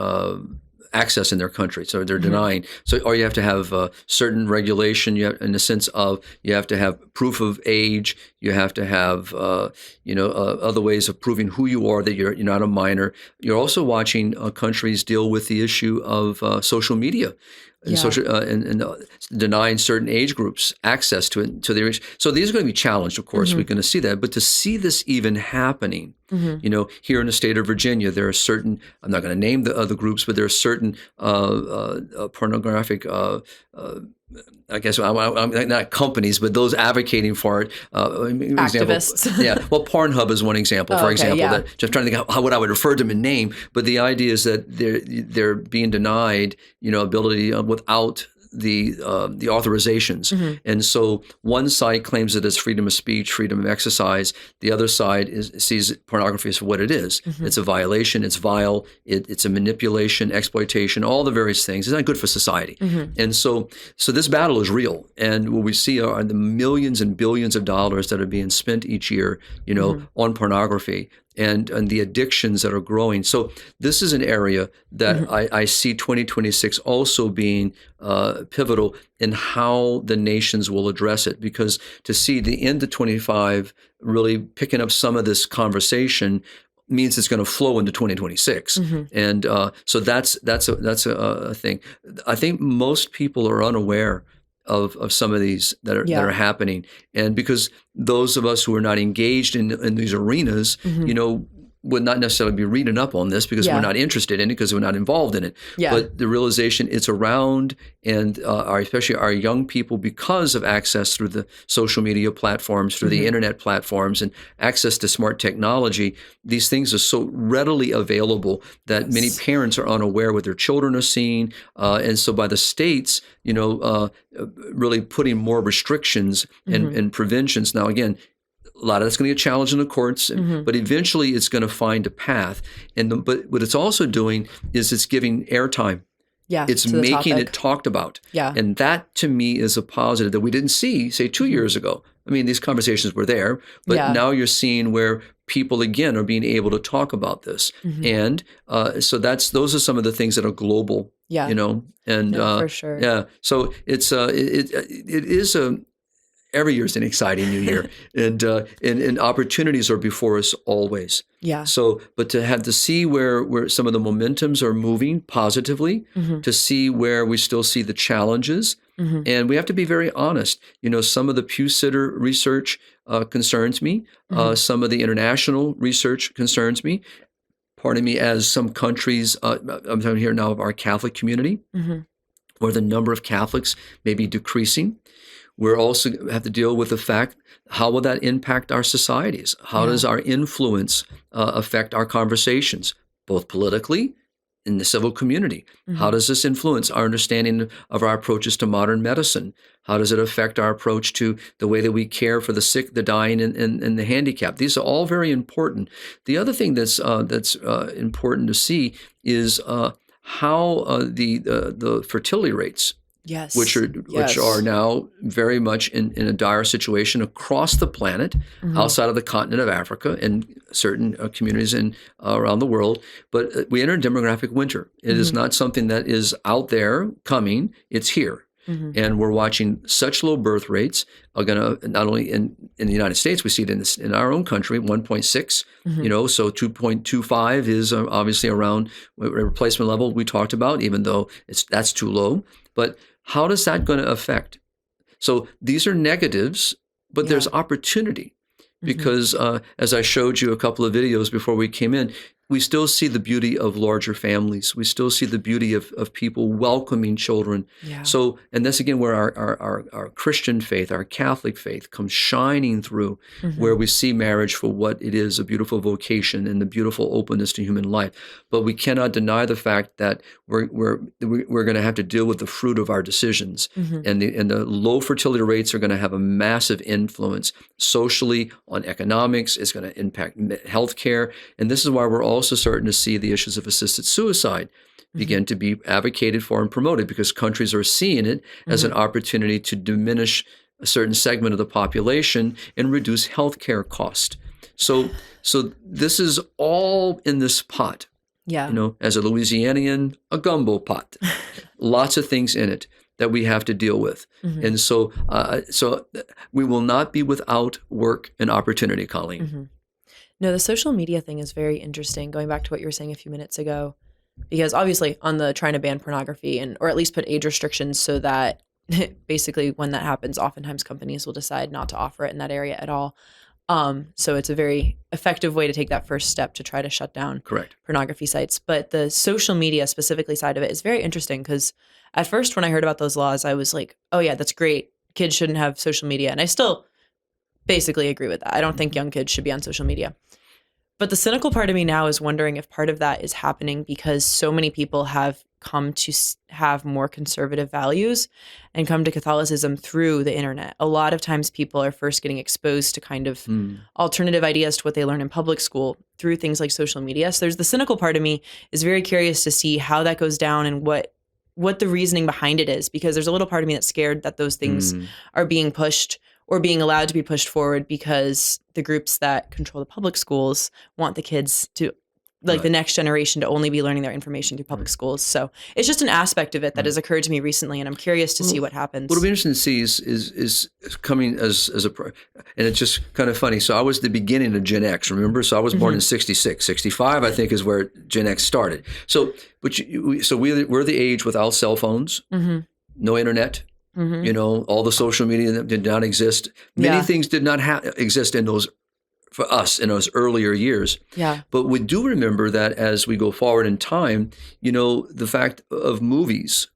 access in their country. So they're denying. Or you have to have certain regulation. You have, in the sense of you have to have proof of age. You have to have other ways of proving who you are, that you're not a minor. You're also watching countries deal with the issue of social media. And denying certain age groups access to it. So these are going to be challenged, of course. We're going to see that. But to see this even happening, here in the state of Virginia, there are certain, I'm not going to name the other groups, but there are certain pornographic, I guess, not companies, but those advocating for it. Activists. Well, Pornhub is one example, that just trying to think what I would refer to them in name. But the idea is that they're being denied, ability without the authorizations. And so one side claims it as freedom of speech, freedom of exercise. The other side sees pornography as what it is. It's a violation. It's vile. It's a manipulation, exploitation, all the various things. It's not good for society. And so this battle is real. And what we see are the millions and billions of dollars that are being spent each year, on pornography. And the addictions that are growing. So this is an area that I see 2026 also being pivotal in how the nations will address it. Because to see the end of 25 really picking up some of this conversation means it's going to flow into 2026. And so that's a thing. I think most people are unaware of some of these that are happening. And because those of us who are not engaged in these arenas, would not necessarily be reading up on this because we're not interested in it, because we're not involved in it. But the realization it's around, and especially our young people, because of access through the social media platforms, through the internet platforms, and access to smart technology, these things are so readily available that many parents are unaware what their children are seeing. And so by the states, really putting more restrictions and preventions. Now, again, a lot of that's going to get challenged in the courts, but eventually it's going to find a path. But what it's also doing is it's giving airtime. It's making it talked about. And that, to me, is a positive that we didn't see, say, 2 years ago. I mean, these conversations were there, but now you're seeing where people, again, are being able to talk about this. And so those are some of the things that are global, and for sure. So it's it is every year is an exciting new year, and opportunities are before us always. So, but to see where some of the momentums are moving positively, to see where we still see the challenges, and we have to be very honest. Some of the Pew Sitter research concerns me. Some of the international research concerns me. Pardon me, as some countries, I'm talking here now of our Catholic community, where the number of Catholics may be decreasing. We also have to deal with the fact, how will that impact our societies? How does our influence affect our conversations, both politically in the civil community? How does this influence our understanding of our approaches to modern medicine? How does it affect our approach to the way that we care for the sick, the dying, and the handicapped? These are all very important. The other thing that's important to see is how the fertility rates, which are now very much in a dire situation across the planet, outside of the continent of Africa and certain communities around the world. But we enter a demographic winter. It is not something that is out there coming. It's here. And we're watching such low birth rates are going to, not only in the United States, we see it in our own country, 1.6, so 2.25 is obviously around replacement level we talked about, even though that's too low. But how does that going to affect? So these are negatives, but there's opportunity, because as I showed you a couple of videos before we came in, we still see the beauty of larger families. We still see the beauty of people welcoming children. So, and that's again where our Christian faith, our Catholic faith comes shining through, where we see marriage for what it is, a beautiful vocation and the beautiful openness to human life. But we cannot deny the fact that we're going to have to deal with the fruit of our decisions. And the low fertility rates are going to have a massive influence socially on economics. It's going to impact healthcare. And this is why we're also starting to see the issues of assisted suicide begin to be advocated for and promoted, because countries are seeing it as an opportunity to diminish a certain segment of the population and reduce healthcare cost. So this is all in this pot. As a Louisianian, a gumbo pot. Lots of things in it that we have to deal with. And so we will not be without work and opportunity, Colleen. No, the social media thing is very interesting, going back to what you were saying a few minutes ago, because obviously on the trying to ban pornography or at least put age restrictions so that basically when that happens, oftentimes companies will decide not to offer it in that area at all. So it's a very effective way to take that first step to try to shut down pornography sites. But the social media specifically side of it is very interesting, because at first when I heard about those laws, I was like, oh yeah, that's great. Kids shouldn't have social media. And I still basically agree with that. I don't think young kids should be on social media. But the cynical part of me now is wondering if part of that is happening because so many people have come to have more conservative values and come to Catholicism through the internet. A lot of times people are first getting exposed to kind of alternative ideas to what they learn in public school through things like social media. So there's the cynical part of me is very curious to see how that goes down and what the reasoning behind it is, because there's a little part of me that's scared that those things are being pushed or being allowed to be pushed forward because the groups that control the public schools want the kids to, like the next generation, to only be learning their information through public schools. So it's just an aspect of it that has occurred to me recently, and I'm curious to see what happens. What'll be interesting to see is coming as a, and it's just kind of funny. So I was the beginning of Gen X, remember? So I was born in 66, 65, I think is where Gen X started. So, we're the age without cell phones, no internet. You know, all the social media that did not exist. Many things did not exist in those, for us, in those earlier years. Yeah. But we do remember that as we go forward in time, you know, the fact of movies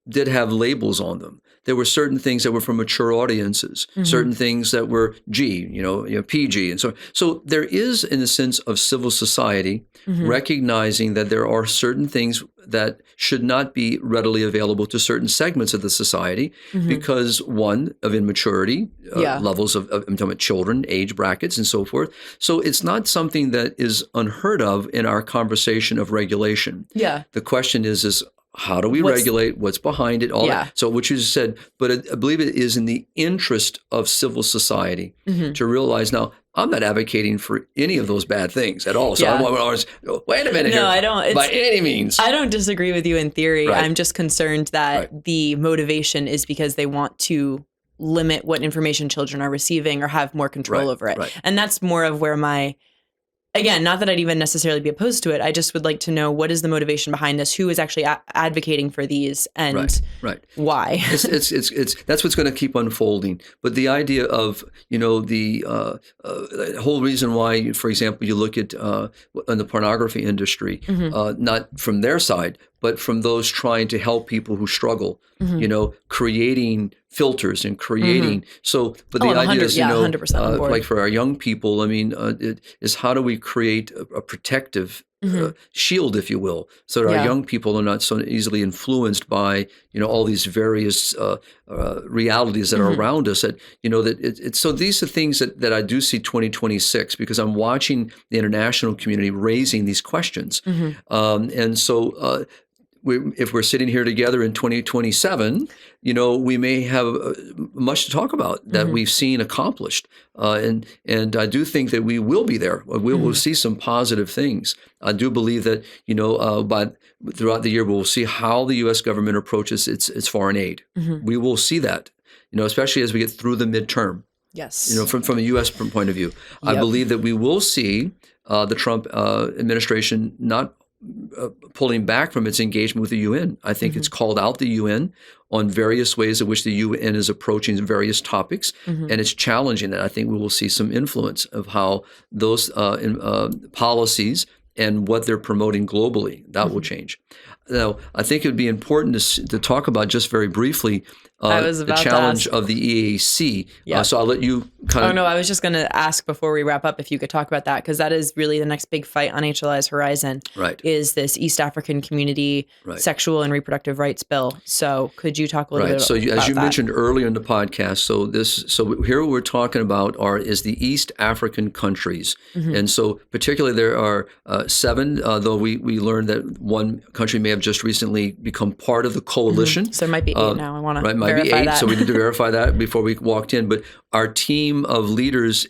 did have labels on them. There were certain things that were for mature audiences, certain things that were G, you know, PG, and so on. So there is, in the sense of civil society, recognizing that there are certain things that should not be readily available to certain segments of the society because, one, of immaturity, levels of I'm talking about children, age brackets, and so forth. So it's not something that is unheard of in our conversation of regulation. Yeah. The question is how do we regulate? What's behind it? All that. So what you just said, but I believe it is in the interest of civil society to realize now, I'm not advocating for any of those bad things at all. So I want to wait a minute here. I don't. By any means. I don't disagree with you in theory. I'm just concerned that the motivation is because they want to limit what information children are receiving or have more control over it. And that's more of where again, not that I'd even necessarily be opposed to it. I just would like to know what is the motivation behind this, who is actually advocating for these, and why. It's that's what's going to keep unfolding. But the idea of, you know, the whole reason why, for example, you look at in the pornography industry, not from their side, but from those trying to help people who struggle, you know, creating filters and creating. So, but the idea is, you know, like for our young people, I mean, it is how do we create a protective shield, if you will, so that our young people are not so easily influenced by, you know, all these various realities that are around us. That, you know, that it's so these are things that I do see 2026 because I'm watching the international community raising these questions, and so. If we're sitting here together in 2027, you know, we may have much to talk about that we've seen accomplished, and I do think that we will be there. We will see some positive things. I do believe that, you know, throughout the year we'll see how the U.S. government approaches its foreign aid. We will see that, you know, especially as we get through the midterm. Yes, you know, from a U.S. point of view, I believe that we will see the Trump administration not pulling back from its engagement with the UN. I think it's called out the UN on various ways in which the UN is approaching various topics, and it's challenging that. I think we will see some influence of how those policies and what they're promoting globally, that will change. Now, I think it would be important to talk about just very briefly the challenge of the EAC. So I'll let you kind of... Oh, no, I was just going to ask before we wrap up if you could talk about that, because that is really the next big fight on HLI's horizon, is this East African community sexual and reproductive rights bill. So could you talk a little bit about that? So as you mentioned earlier in the podcast, so here what we're talking about is the East African countries. And so particularly there are 7, though we learned that one country may have just recently become part of the coalition. So there might be 8 now. I want to might be 8, so we need to verify that before we walked in. But our team of leaders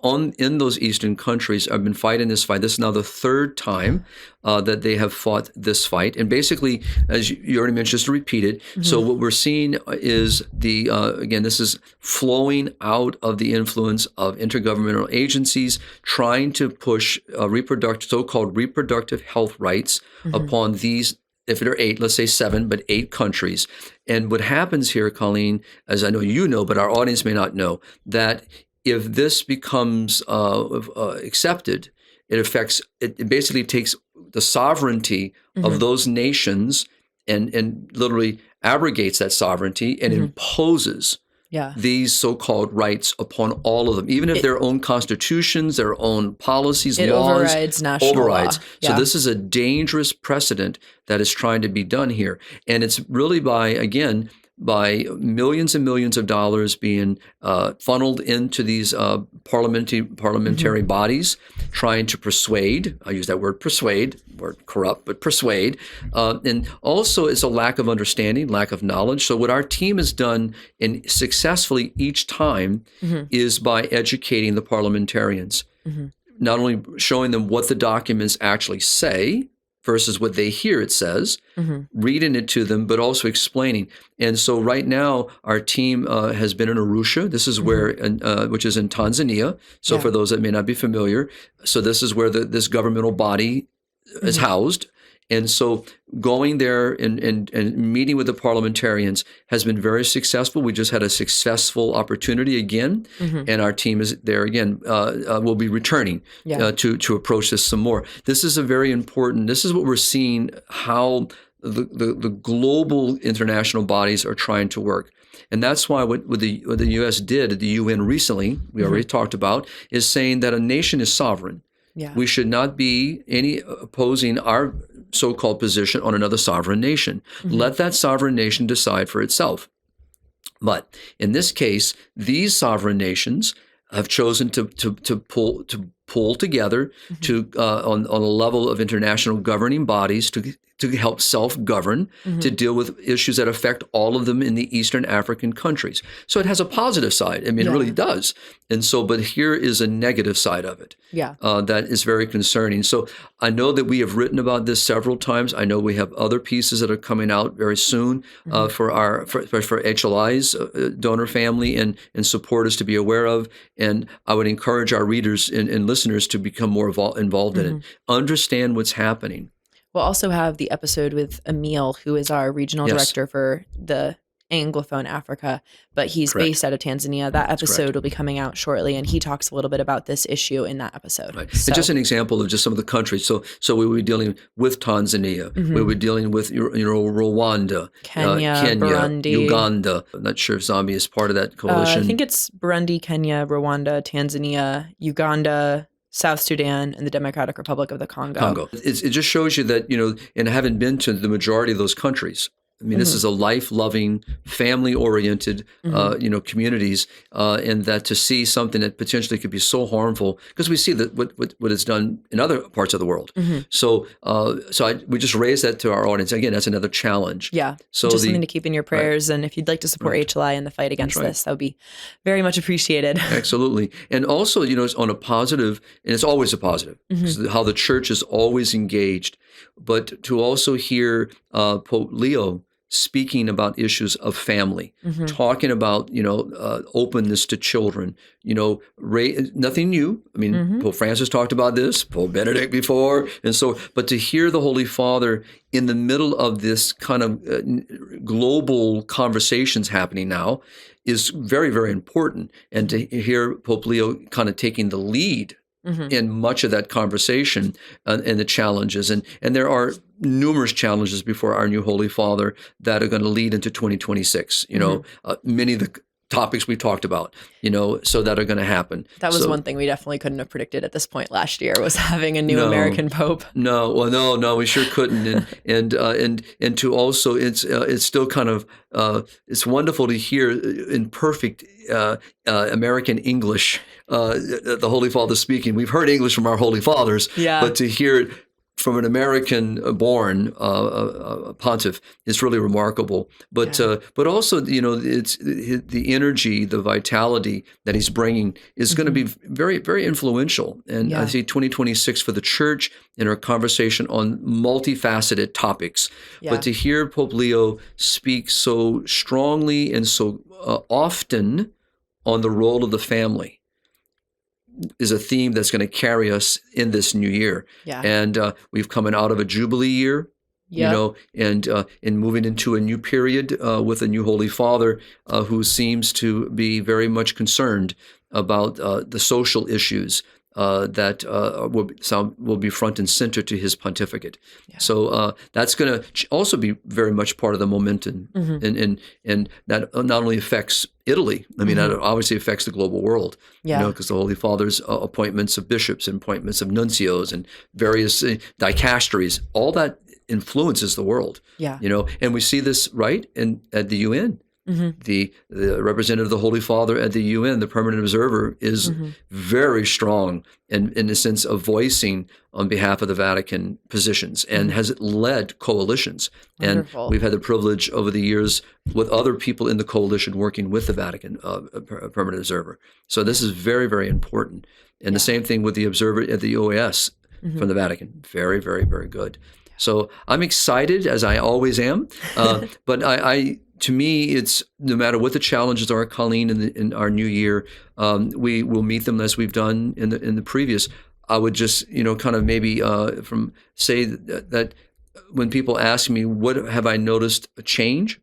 in those Eastern countries have been fighting this fight. This is now the 3rd time that they have fought this fight. And basically, as you already mentioned, just to repeat it, so what we're seeing is again, this is flowing out of the influence of intergovernmental agencies trying to push so-called reproductive health rights upon these, if there are 8, let's say 7, but 8 countries. And what happens here, Colleen, as I know you know, but our audience may not know, that if this becomes accepted, it basically takes the sovereignty of those nations and literally abrogates that sovereignty and imposes Yeah. these so-called rights upon all of them, even if their own constitutions, their own policies, it laws. overrides national law. So Yeah. this is a dangerous precedent that is trying to be done here. And it's really by millions and millions of dollars being funneled into these parliamentary bodies, trying to persuade. I use that word persuade, word corrupt, but persuade. And also it's a lack of understanding, lack of knowledge. So what our team has done and successfully each time is by educating the parliamentarians, not only showing them what the documents actually say, versus what they hear it says, reading it to them, but also explaining. And so right now, our team has been in Arusha. This is where, which is in Tanzania. So for those that may not be familiar, so this is where this governmental body is housed. And so going there and meeting with the parliamentarians has been very successful. We just had a successful opportunity again, and our team is there again. Will be returning to approach this some more. This is a very important. This is what we're seeing, how the global international bodies are trying to work. And that's why what the U.S. did at the UN recently, we already talked about, is saying that a nation is sovereign. Yeah. We should not be opposing our so-called position on another sovereign nation. Let that sovereign nation decide for itself. But in this case, these sovereign nations have chosen to pull together on a level of international governing bodies to help self-govern, to deal with issues that affect all of them in the Eastern African countries. So it has a positive side. I mean, it really does. And so, but here is a negative side of it. That is very concerning. So I know that we have written about this several times. I know we have other pieces that are coming out very soon for HLI's donor family and supporters to be aware of. And I would encourage our readers and listeners to become more involved in it. Understand what's happening. We'll also have the episode with Emil, who is our regional director for the Anglophone Africa, but he's based out of Tanzania. That episode will be coming out shortly, and he talks a little bit about this issue in that episode. So, and just an example of just some of the countries. So we were dealing with Tanzania. We were dealing with Rwanda, Kenya, Burundi, Uganda. I'm not sure if Zambia is part of that coalition. I think it's Burundi, Kenya, Rwanda, Tanzania, Uganda, South Sudan, and the Democratic Republic of the Congo. It just shows you that, and having been to the majority of those countries, I mean, this is a life-loving, family-oriented, communities, and that to see something that potentially could be so harmful, because we see that what it's done in other parts of the world. So we just raise that to our audience. Again, that's another challenge. Yeah, so just something to keep in your prayers. And if you'd like to support HLI in the fight against this, that would be very much appreciated. Absolutely. And also, it's on a positive, and it's always a positive, how the church is always engaged. But to also hear Pope Leo speaking about issues of family, talking about, openness to children, nothing new. I mean, Pope Francis talked about this, Pope Benedict before, and so, but to hear the Holy Father in the middle of this kind of global conversations happening now is very, very important. And to hear Pope Leo kind of taking the lead in much of that conversation and the challenges. And there are numerous challenges before our new Holy Father that are going to lead into 2026. Many of the topics we talked about, so that are going to happen. That was one thing we definitely couldn't have predicted at this point last year, was having a new American Pope. No, we sure couldn't. And to also, it's still kind of, it's wonderful to hear in perfect American English, the Holy Father speaking. We've heard English from our Holy Fathers, but to hear it from an American-born pontiff is really remarkable. But also, it's the energy, the vitality that he's bringing is going to be very, very influential. And I see 2026 for the church in our conversation on multifaceted topics. But to hear Pope Leo speak so strongly and so often on the role of the family is a theme that's going to carry us in this new year. And we've coming out of a Jubilee year, and moving into a new period with a new Holy Father who seems to be very much concerned about the social issues that will be front and center to his pontificate. Yeah. So that's going to also be very much part of the momentum, and that not only affects Italy. I mean, that obviously affects the global world. Yeah. Because the Holy Father's appointments of bishops and appointments of nuncios and various dicasteries, all that influences the world. Yeah. And we see this right at the UN. The representative of the Holy Father at the UN, the permanent observer, is very strong in the sense of voicing on behalf of the Vatican positions and has led coalitions. Wonderful. And we've had the privilege over the years with other people in the coalition working with the Vatican permanent observer. So this is very, very important. And the same thing with the observer at the OAS from the Vatican. Very, very, very good. So I'm excited, as I always am, but to me, it's no matter what the challenges are, Colleen, in our new year, we will meet them as we've done in the previous. I would just, kind of maybe say that when people ask me, what have I noticed a change?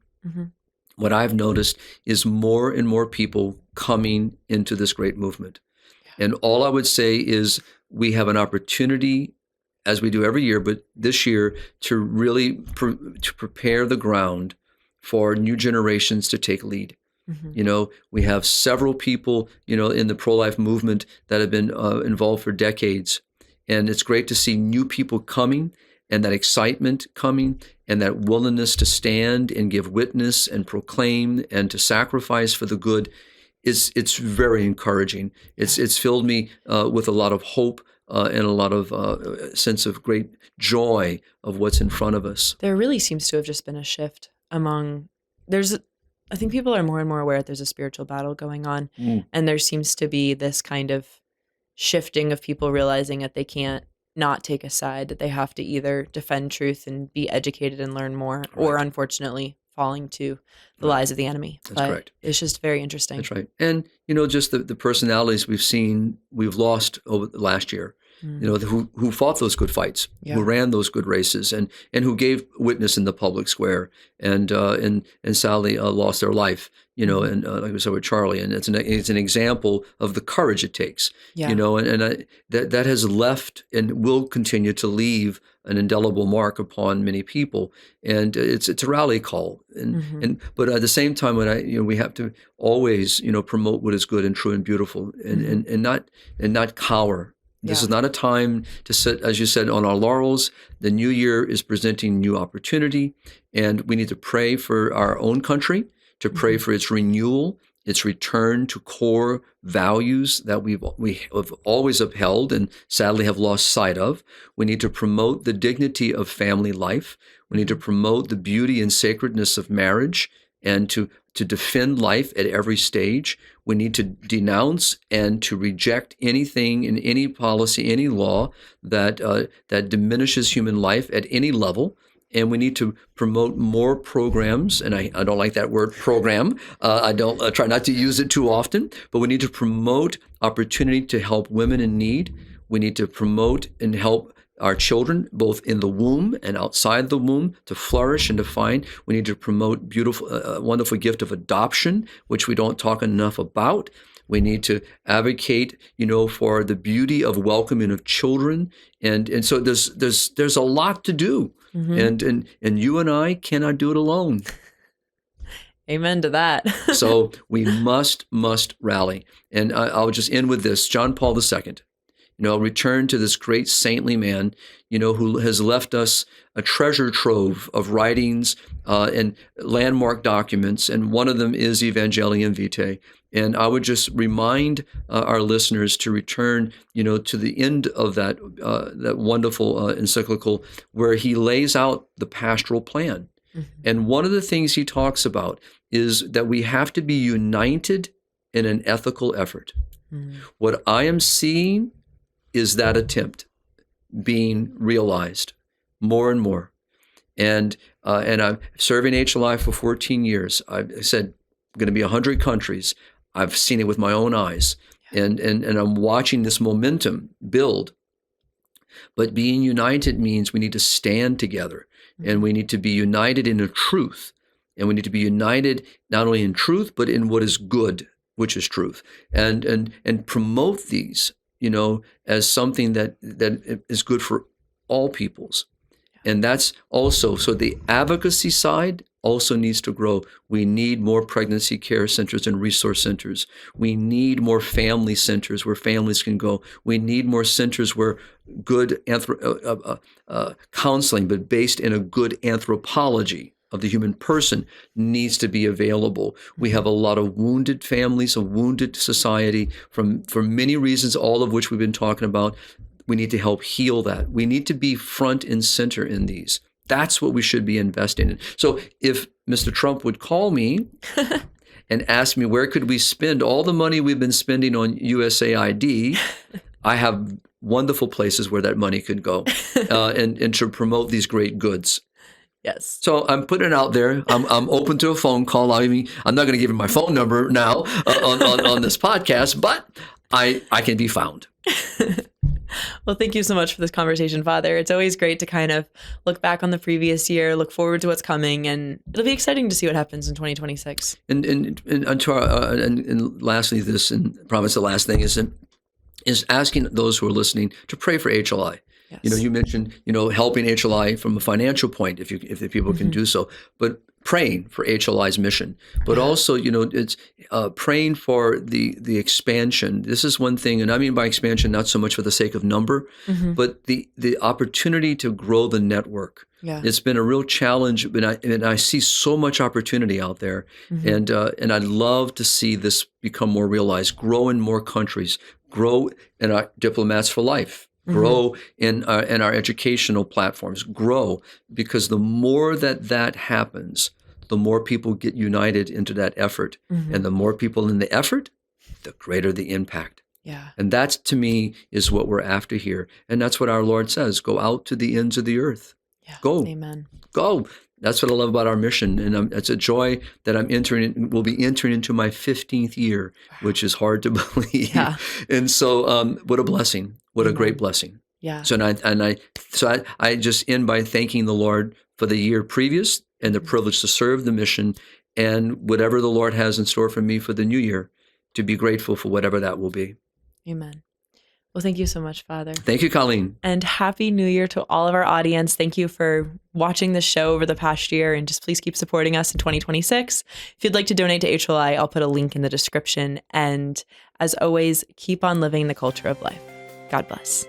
What I've noticed is more and more people coming into this great movement. And all I would say is we have an opportunity, as we do every year, but this year, to really to prepare the ground for new generations to take lead. We have several people, in the pro-life movement that have been involved for decades. And it's great to see new people coming and that excitement coming and that willingness to stand and give witness and proclaim and to sacrifice for the good. It's very encouraging. It's filled me with a lot of hope and a lot of sense of great joy of what's in front of us. There really seems to have just been a shift I think people are more and more aware that there's a spiritual battle going on, and there seems to be this kind of shifting of people realizing that they can't not take a side, that they have to either defend truth and be educated and learn more, or unfortunately falling to the lies of the enemy. That's correct. It's just very interesting. That's right. And, just the personalities we've lost over the last year, who fought those good fights, who ran those good races, and who gave witness in the public square, and sadly lost their life. And like we said with Charlie, and it's an example of the courage it takes. That has left and will continue to leave an indelible mark upon many people, and it's a rally call. But at the same time, when we have to always promote what is good and true and beautiful, and not cower. This is not a time to sit, as you said, on our laurels. The new year is presenting new opportunity, and we need to pray for our own country, to pray for its renewal, its return to core values that we have always upheld and sadly have lost sight of. We need to promote the dignity of family life. We need to promote the beauty and sacredness of marriage, and to defend life at every stage. We need to denounce and to reject anything in any policy, any law that diminishes human life at any level. And we need to promote more programs, and I don't like that word program. I don't try not to use it too often, but we need to promote opportunity to help women in need. We need to promote and help our children, both in the womb and outside the womb, to flourish and to find. We need to promote wonderful gift of adoption, which we don't talk enough about. We need to advocate, for the beauty of welcoming of children, and so there's a lot to do, and you and I cannot do it alone. Amen to that. So we must rally, and I'll just end with this: John Paul II. Return to this great saintly man, who has left us a treasure trove of writings and landmark documents, and one of them is Evangelium Vitae. And I would just remind our listeners to return, to the end of that wonderful encyclical, where he lays out the pastoral plan. And one of the things he talks about is that we have to be united in an ethical effort. What I am seeing is that attempt being realized more and more. And I'm serving HLI for 14 years. I said, I'm going to be 100 countries. I've seen it with my own eyes. And I'm watching this momentum build. But being united means we need to stand together, and we need to be united in a truth. And we need to be united not only in truth, but in what is good, which is truth. And promote these, as something that is good for all peoples. And that's also, so the advocacy side also needs to grow. We need more pregnancy care centers and resource centers. We need more family centers where families can go. We need more centers where good counseling, but based in a good anthropology of the human person, needs to be available. We have a lot of wounded families, a wounded society for many reasons, all of which we've been talking about. We need to help heal that. We need to be front and center in these. That's what we should be investing in. So if Mr. Trump would call me and ask me, where could we spend all the money we've been spending on USAID, I have wonderful places where that money could go and to promote these great goods. Yes. So I'm putting it out there. I'm open to a phone call. I'm not going to give you my phone number now on this podcast, but I can be found. Well, thank you so much for this conversation, Father. It's always great to kind of look back on the previous year, look forward to what's coming, and it'll be exciting to see what happens in 2026. And lastly, this, and I promise the last thing is asking those who are listening to pray for HLI. Yes. You mentioned, helping HLI from a financial point, if the people can do so, but praying for HLI's mission, but also, it's praying for the expansion. This is one thing, and I mean by expansion, not so much for the sake of number, but the opportunity to grow the network. Yeah. It's been a real challenge, and I see so much opportunity out there, and I'd love to see this become more realized, grow in more countries, grow in our Diplomats for Life. Grow in our educational platforms, grow, because the more that happens, the more people get united into that effort. And the more people in the effort, the greater the impact. Yeah. And that, to me, is what we're after here. And that's what our Lord says, go out to the ends of the earth. Yeah. Go. Amen. Go. That's what I love about our mission. And it's a joy that we'll be entering into my 15th year, which is hard to believe. Yeah. And so what a blessing. What a great blessing. Yeah. So I just end by thanking the Lord for the year previous and the privilege to serve the mission, and whatever the Lord has in store for me for the new year, to be grateful for whatever that will be. Amen. Well, thank you so much, Father. Thank you, Colleen. And Happy New Year to all of our audience. Thank you for watching this show over the past year, and just please keep supporting us in 2026. If you'd like to donate to HLI, I'll put a link in the description. And as always, keep on living the culture of life. God bless.